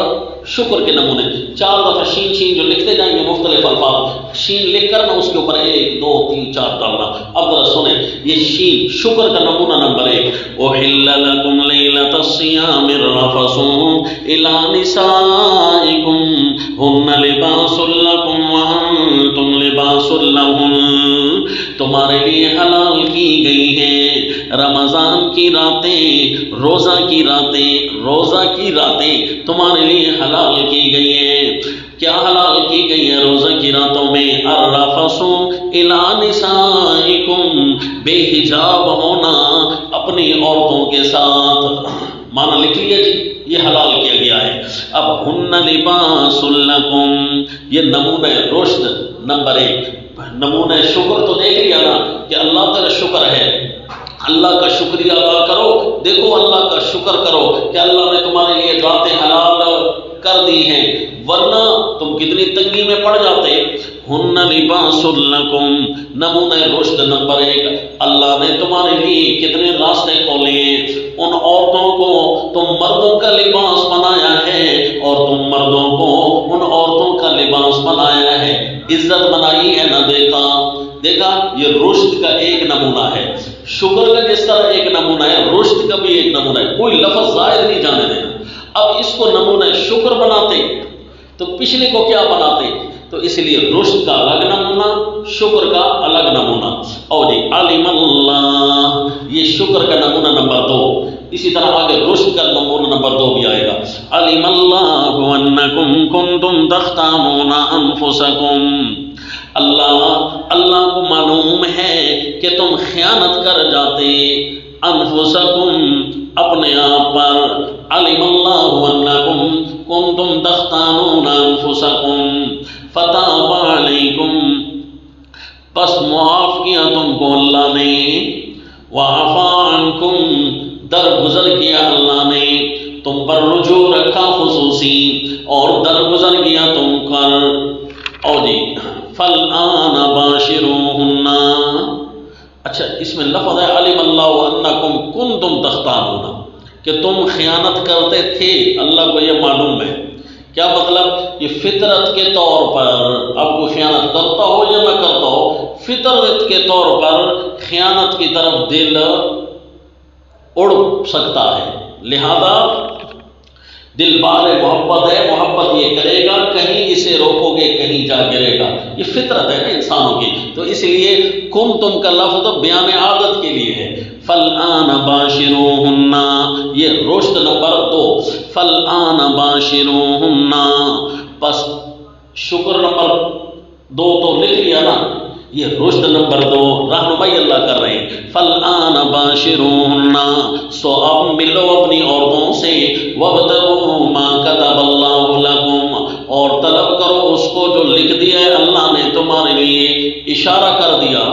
شکر کے نمونے. 4 دفعہ شین جو لکھتے جائیں گے مختلف الفاظ، شین لکھ کر نا اس کے اوپر 1 2 3 4 ڈالنا. اب ذرا سنیں، یہ شین شکر کا نمونہ نمبر 1، احل لکم لیلۃ الصیام الرفث الی نسائکم ہن لباس لکم وانتم لباس لہن. تمہارے لیے حلال کی گئی ہیں رمضان کی راتیں، روزہ کی راتیں تمہارے لیے حلال کی گئی ہیں. کیا حلال کی گئی ہے روزہ کی راتوں میں؟ الرفث الی نسائکم، بے حجاب ہونا اپنی عورتوں کے ساتھ، معنی لکھ لیے جی، یہ حلال کیا گیا ہے۔ اب ہن لباس لکم، یہ نمونہ رشد نمبر 1، نمونہ شکر تو دیکھ لیا نا کہ اللہ تیرا شکر ہے، اللہ کا شکریہ ادا کرو، دیکھو اللہ کا شکر کرو کہ اللہ نے تمہارے لیے ذاتیں حلال کر دی ہیں، ورنہ تم کتنی تنگی میں پڑ جاتے۔ ہن لباس لکم، نمونہ رشد نمبر 1، اللہ نے تمہارے لیے کتنے راستے کھولے ہیں، ان عورتوں کو تم مردوں کا لباس بنایا ہے اور تم مردوں کو ان عورتوں کا لباس بنایا ہے، عزت بنائی ہے نہ، دیکھا یہ رشد کا ایک نمونہ ہے، شکر کا جس طرح ایک نمونہ ہے، رشد کا بھی ایک نمونہ ہے، کوئی لفظ زائد نہیں جانے دینا۔ اب اس کو نمونہ شکر بناتے تو پچھلے کو کیا بناتے؟ تو اس لیے رشد کا الگ نمونہ، شکر کا الگ نمونہ۔ اور جی علم اللہ، یہ شکر کا نمونہ نمبر 2، اسی طرح آگے رشد کا نمونہ نمبر 2 بھی آئے گا۔ علم اللہ انکم کنتم تختانون انفسکم، اللہ کو معلوم ہے کہ تم خیانت کر جاتے، انفسکم اپنے آپ پر، علم اللہ انکم کنتم تختانون انفسکم فتاب علیکم، پس معاف کیا تم کو اللہ نے، وعفا عنکم درگزر کیا اللہ نے، تم پر رجوع رکھا خصوصی اور درگزر کیا تم پر۔ اور جی فالآن باشروہن، اچھا اس میں لفظ ہے علم اللہ انکم کنتم تختانون، کہ تم خیانت کرتے تھے، اللہ کو یہ معلوم ہے۔ کیا مطلب؟ یہ فطرت کے طور پر، اب کوئی خیانت کرتا ہو یا نہ کرتا ہو، فطرت کے طور پر خیانت کی طرف دل اڑ سکتا ہے، لہذا دل بار محبت ہے، محبت یہ کرے گا، کہیں اسے روکو گے کہیں جا گرے گا، یہ فطرت ہے نا انسانوں کی، تو اس لیے کنتم کا لفظ بیان عادت کے لیے ہے۔ فالآن باشروہن، یہ رشد نمبر 2، فالآن باشروہن، پس شکر نمبر 2 تو لکھ لیا نا، یہ رشد نمبر 2 رہنمائی اللہ کر رہے ہیں۔ فالآن باشروہن، سو اب ملو اپنی عورتوں سے، وابتغوا ما کتب اللہ لکم، اور طلب کرو اس کو جو لکھ دیا ہے اللہ نے تمہارے لیے، اشارہ کر دیا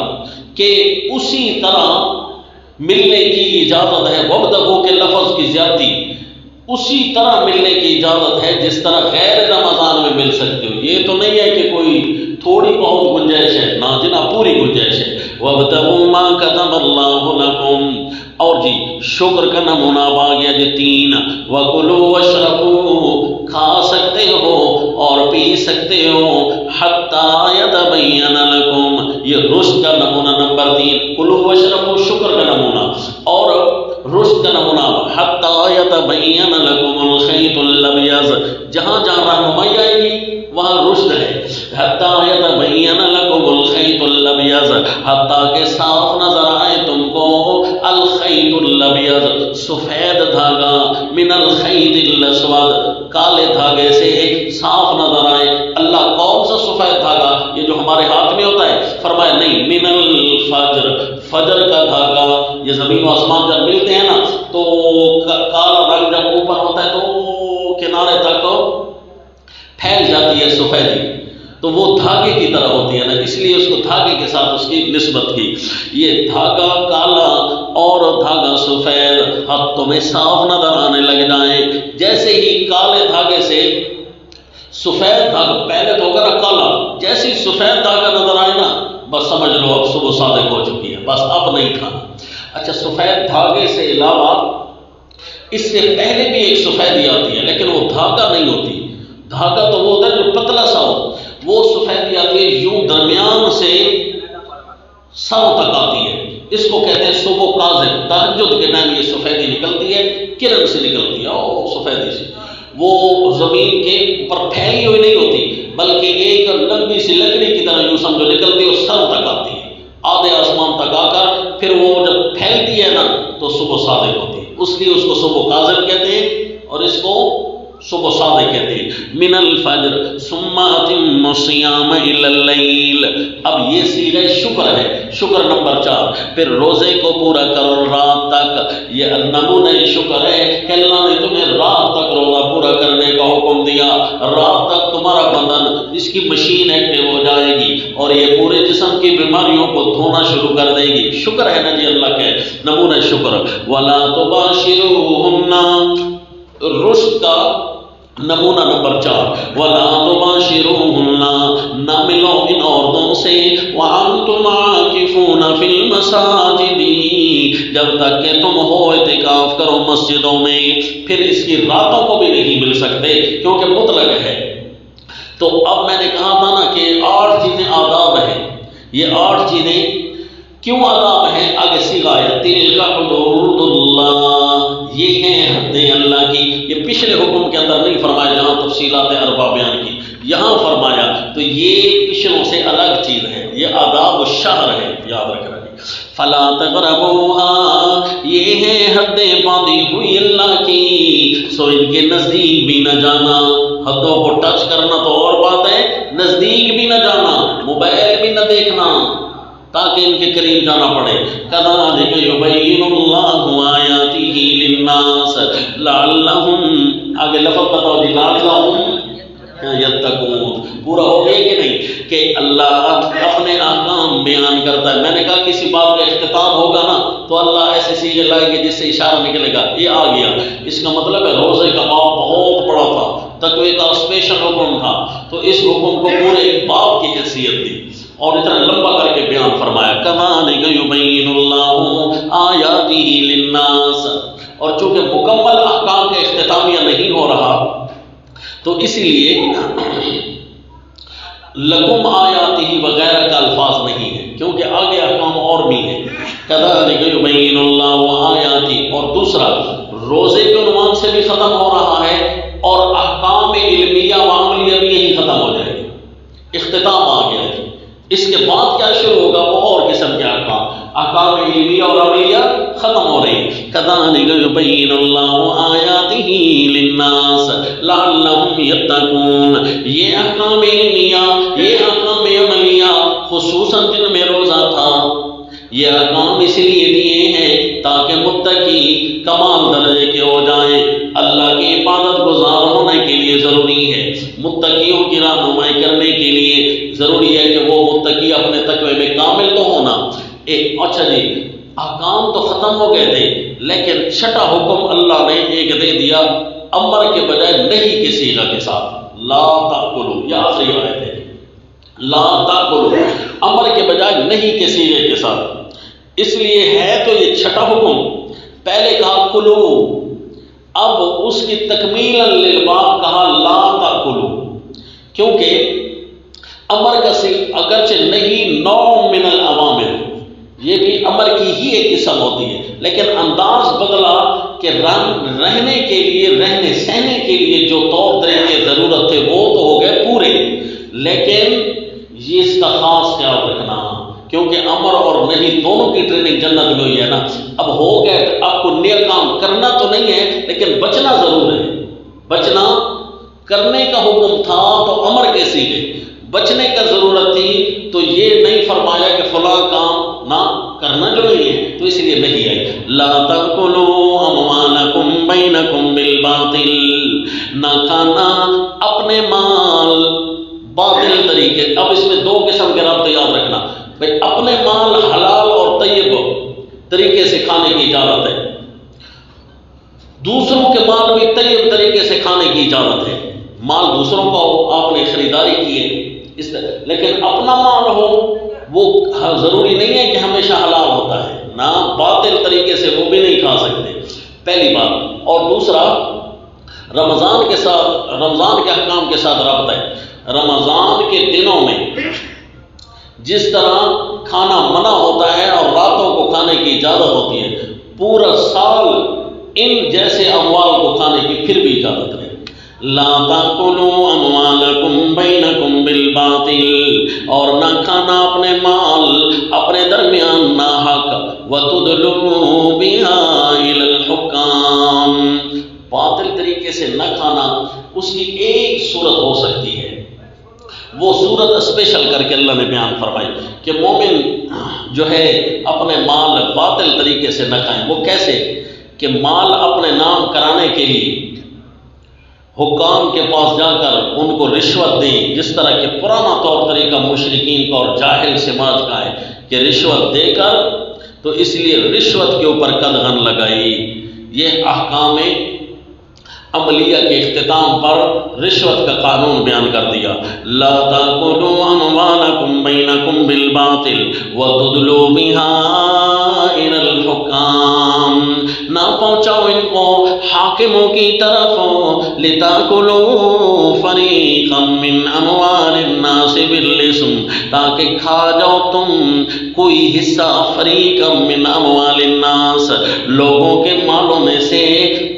کہ اسی طرح ملنے کی اجازت ہے، وابتغوا کے لفظ کی زیادتی، اسی طرح ملنے کی اجازت ہے جس طرح غیر رمضان میں مل سکتے ہو، یہ تو نہیں ہے کہ کوئی تھوڑی بہت گنجائش ہے، نہ جناب پوری گنجائش ہے۔ وابتغوا ما کتب اللہ لکم، اور جی شکر کا نمونہ آ گیا جی 3، وَكُلُوا وَاشْرَبُوا، کھا سکتے ہو اور پی سکتے ہو، حَتَّى يَتَبَيَّنَ لَكُمْ، یہ رشد کا نمونہ نمبر 3، کلوا واشربوا شکر کا نمونہ، اور رشد کا نمونہ حَتَّى يَتَبَيَّنَ لَكُمُ الْخَيْطُ الْأَبْيَضُ، جہاں جہاں رہنمائی آئے گی وہاں رشد ہے، حَتَّى يَتَبَيَّنَ لَكُمُ الْخَيْطُ الْأَبْيَضُ، حتیٰ کہ صاف نظر آئے تم کو، الخیط الابیض سفید دھاگا، من الخیط الاسود کالے دھاگے سے صاف نظر آئے۔ اللہ کون سا سفید دھاگا؟ یہ جو ہمارے ہاتھ میں ہوتا ہے؟ فرمایا نہیں، من الفجر، فجر کا دھاگا، یہ زمین و آسمان جب ملتے ہیں نا تو کالا رنگ جب اوپر ہوتا ہے تو کنارے تک پھیل جاتی ہے سفیدی، تو وہ دھاگے کی طرح ہوتی ہے نا، اس لیے اس کو دھاگے کے ساتھ اس کی نسبت کی۔ یہ دھاگا کالا اور دھاگا سفید، اب تمہیں صاف نظر آنے لگ جائیں، جیسے ہی کالے دھاگے سے سفید دھاگا، پہلے تو ہوگا نا کالا، جیسے ہی سفید دھاگا نظر آئے نا بس سمجھ لو اب صبح صادق ہو چکی ہے، بس اب نہیں کھانا۔ اچھا سفید دھاگے سے علاوہ اس سے پہلے بھی ایک سفیدی آتی ہے، لیکن وہ دھاگا نہیں ہوتی، دھاگا تو وہ ہوتا ہے جو پتلا سا ہو، وہ سفیدی آتی ہے یوں درمیان سے سر تک آتی ہے، اس کو کہتے ہیں صبح کاذب، تہجد کے ٹائم یہ سفیدی نکلتی ہے، کرن سے نکلتی ہے، او سفیدی سے، وہ زمین کے اوپر پھیلی ہوئی نہیں ہوتی بلکہ ایک لمبی سی لکڑی کی طرح یوں سمجھو نکلتی ہے، اور سر تک آتی ہے، آدھے آسمان تک آ کر پھر وہ جب پھیلتی ہے نا تو صبح صادق ہوتی ہے، اس لیے اس کو صبح کاذب کہتے ہیں اور اس کو صبح صادق کہتے ہیں۔ من الفجر ثم اتم الصیام الی اللیل، اب یہ صیغہ شکر ہے، شکر نمبر 4، پھر روزے کو پورا کرو رات تک، یہ نمونہ شکر ہے کہ اللہ نے تمہیں رات تک روزہ پورا کرنے کا حکم دیا، رات تک تمہارا بدن اس کی مشین ایکٹیو ہو جائے گی اور یہ پورے جسم کی بیماریوں کو دھونا شروع کر دے گی۔ شکر ہے نا جی اللہ کے نمونہ شکر۔ وَلَا تُبَاشِرُوهُنَّ، رشد کا نمونہ نمبر 4، وَلَا تُبَاشِرُوهُنَّ، نہ ملو ان عورتوں سے، وَأَنْتُمْ عَاكِفُونَ فِي الْمَسَاجِدِ، جب تک کہ تم ہو اعتکاف کرو مسجدوں میں، پھر اس کی راتوں کو بھی نہیں مل سکتے کیونکہ مطلق ہے۔ تو اب میں نے کہا تھا نا کہ 8 چیزیں آداب ہیں، یہ 8 چیزیں کیوں آداب ہیں؟ آگے صیغہ ہے تِلْكَ حُدُودُ اللَّهِ، یہ ہیں حدیں اللہ کی۔ یہ پچھلے حکم کے اندر نہیں فرمایا جہاں تفصیلات اربع بیان کی، یہاں فرمایا، تو یہ پچھلوں سے الگ چیز ہے، یہ آداب الشہر ہے، یاد رکھنا۔ فَلَا تَقْرَبُوهَا، یہ ہیں حدیں باندھی ہوئی اللہ کی، سو ان کے نزدیک بھی نہ جانا۔ حدوں کو ٹچ کرنا تو اور بات ہے، نزدیک بھی نہ جانا، موبائل بھی نہ دیکھنا تاکہ ان کے قریب جانا پڑے۔ كَذَلِكَ يُبَيِّنُ اللَّهُ آيَاتِهِ لِلنَّاسِ لَعَلَّهُمْ، آگے لفظ بتاؤ جی، لَعَلَّهُمْ یتقون، پورا ہو گیا کہ نہیں کہ اللہ اپنے احکام بیان کرتا ہے۔ میں نے کہا کسی بات کا اختتام ہوگا نا تو اللہ ایسے صیغے لائے گے جس سے اشارہ نکلے گا، یہ آ گیا، اس کا مطلب ہے روزے کا باب بہت بڑا تھا، تقوی کا اسپیشل حکم تھا، تو اس حکم کو پورے ایک باب کی حیثیت دی اور اتنا لمبا کر کے بیان فرمایا۔ كَذَلِكَ يُبَيِّنُ اللَّهُ آيَاتِهِ لِلنَّاسِ، اور چونکہ مکمل احکام کا اختتامیہ نہیں ہو رہا تو اس لیے لکم آیاتہ وغیرہ کا الفاظ نہیں ہے، کیونکہ آگے احکام اور بھی ہیں۔ كَذَلِكَ يُبَيِّنُ اللَّهُ آیاتہ، اور دوسرا روزے کے عنوان سے بھی ختم ہو رہا ہے اور احکام علمیہ و عملیہ بھی یہی ختم ہو جائے گی، اختتام آ گیا ہے۔ اس کے بعد کیا شروع ہوگا؟ وہ اور قسم کے احکام علمیہ اور عملیہ ختم ہو رہی ہیں۔ كَذَلِكَ يُبَيِّنُ اللَّهُ آيَاتِهِ لِلنَّاسِ لَعَلَّهُمْ يَتَّقُونَ، یہ احکام علمیہ، یہ احکام عملیہ، خصوصاً جن میں روزہ تھا، یہ احکام اس لیے دیے ہیں تاکہ متقی کمال درجے کے ہو جائیں۔ اللہ کی عبادت گزار ہونے کے لیے ضروری ہے، متقیوں کی رہنمائی کرنے کے لیے ضروری ہے کہ وہ متقی اپنے تقوی میں کامل تو ہونا۔ اچھا جی، احکام تو ختم ہو گئے تھے، لیکن چھٹا حکم اللہ نے ایک دے دیا، امر کے بجائے نہیں کے صیغہ کے ساتھ، لا تاکلوا، یہ آخری آیت ہے، لا تاکلوا، امر کے بجائے نہیں کے صیغے کے ساتھ۔ اس لیے ہے تو یہ چھٹا حکم، پہلے کہا کلو، اب اس کی تکمیل للباب کہا لا تاکلوا، کیونکہ امر کا صیغہ اگرچہ نہیں، نوع من الاوامر، یہ بھی امر کی ہی ایک قسم ہوتی ہے، لیکن انداز بدلا کہ رہنے کے لیے، رہنے سہنے کے لیے جو طور طریقے ضرورت تھے وہ تو ہو گئے پورے، لیکن یہ اس کا خاص خیال رکھنا، کیونکہ امر اور نہیں دونوں کی ٹریننگ جنت میں ہوئی ہے نا۔ اب ہو گئے، آپ کو نیک کام کرنا تو نہیں ہے لیکن بچنا ضرور ہے، بچنا کرنے کا حکم تھا تو امر کے صیغے، بچنے کا ضرورت تھی تو یہ نہیں فرمایا کہ فلاں کام نہ کرنا جو نہیں ہے، تو اس لیے نہیں ہے۔ لا تاکلوا اموالکم بینکم بالباطل، نہ کھانا اپنے مال باطل طریقے۔ اب اس میں 2 قسم کے رابطے یاد رکھنا، بھائی اپنے مال حلال اور طیب طریقے سے کھانے کی اجازت ہے، دوسروں کے مال بھی طیب طریقے سے کھانے کی اجازت ہے۔ مال دوسروں کا ہو، آپ نے خریداری کی ہے، لیکن اپنا مال ہو وہ ضروری نہیں ہے کہ ہمیشہ حلال ہوتا ہے، نہ باطل طریقے سے وہ بھی نہیں کھا سکتے، پہلی بات۔ اور دوسرا رمضان کے ساتھ، رمضان کے احکام کے ساتھ رابطہ ہے۔ رمضان کے دنوں میں جس طرح کھانا منع ہوتا ہے اور راتوں کو کھانے کی اجازت ہوتی ہے، پورا سال ان جیسے اموال کو کھانے کی پھر بھی اجازت ہے۔ لا تاکلوا اموالکم بینکم بالباطل، اور نہ کھانا اپنے مال اپنے درمیان ناحق، وتدلوا بها الی الحکام، باطل طریقے سے نہ کھانا۔ اس کی ایک صورت ہو سکتی ہے، وہ صورت اسپیشل کر کے اللہ نے بیان بیان فرمائی کہ مومن جو ہے اپنے مال باطل طریقے سے نہ کھائیں۔ وہ کیسے کہ مال اپنے نام کرانے کے لیے حکام کے پاس جا کر ان کو رشوت دیں، جس طرح کہ پرانا طور طریقہ مشرکین کا اور جاہل سماج کا ہے کہ رشوت دے کر، تو اس لیے رشوت کے اوپر قدغن لگائی۔ یہ احکام عملیہ کے اختتام پر رشوت کا قانون بیان کر دیا۔ لا تاکلوا اموالکم بینکم بالباطل وتدلوا بها الى الحکام، نہ پہنچاؤ ان کو حاکموں کی طرف، لتاکلوا فریقا من اموال الناس بالاسم، تاکہ کھا جاؤ تم کوئی حصہ، فریقا من اموال الناس، لوگوں کے مالوں میں سے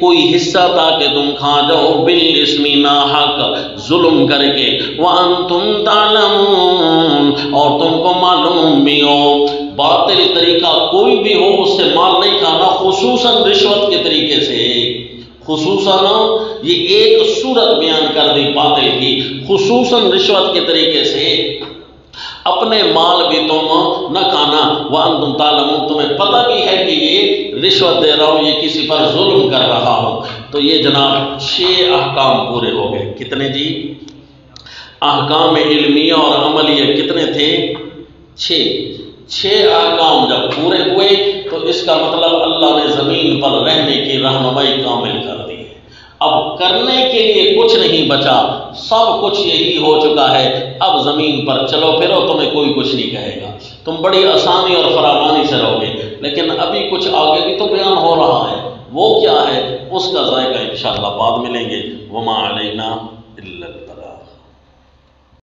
کوئی حصہ تاکہ تم کھا جاؤ، بالاسم ناحق ظلم کر کے، وانتم تعلمون، اور تم کو معلوم بھی ہو باطل طریقہ کوئی بھی ہو اس سے مال نہیں کھانا، خصوصاً رشوت کے طریقے سے۔ خصوصاً یہ ایک صورت بیان کر دی باطل کی، خصوصاً رشوت کے طریقے سے اپنے مال بھی تم نہ کھانا، وانتم تعلمون، تمہیں پتہ بھی ہے کہ یہ رشوت دے رہا ہوں، یہ کسی پر ظلم کر رہا ہوں۔ تو یہ جناب 6 احکام پورے ہو گئے۔ کتنے جی؟ احکام علمیہ اور عملیہ کتنے تھے؟ 6 احکام جب پورے ہوئے تو اس کا مطلب اللہ نے زمین پر رہنے کی رہنمائی کامل کر دی ہے۔ اب کرنے کے لیے کچھ نہیں بچا، سب کچھ یہی ہو چکا ہے۔ اب زمین پر چلو پھرو، تمہیں کوئی کچھ نہیں کہے گا، تم بڑی آسانی اور فراوانی سے رہو گے۔ لیکن ابھی کچھ آگے بھی تو بیان ہو رہا ہے، وہ کیا ہے اس کا ذائقہ انشاءاللہ بعد ملیں گے۔ وما علینا الا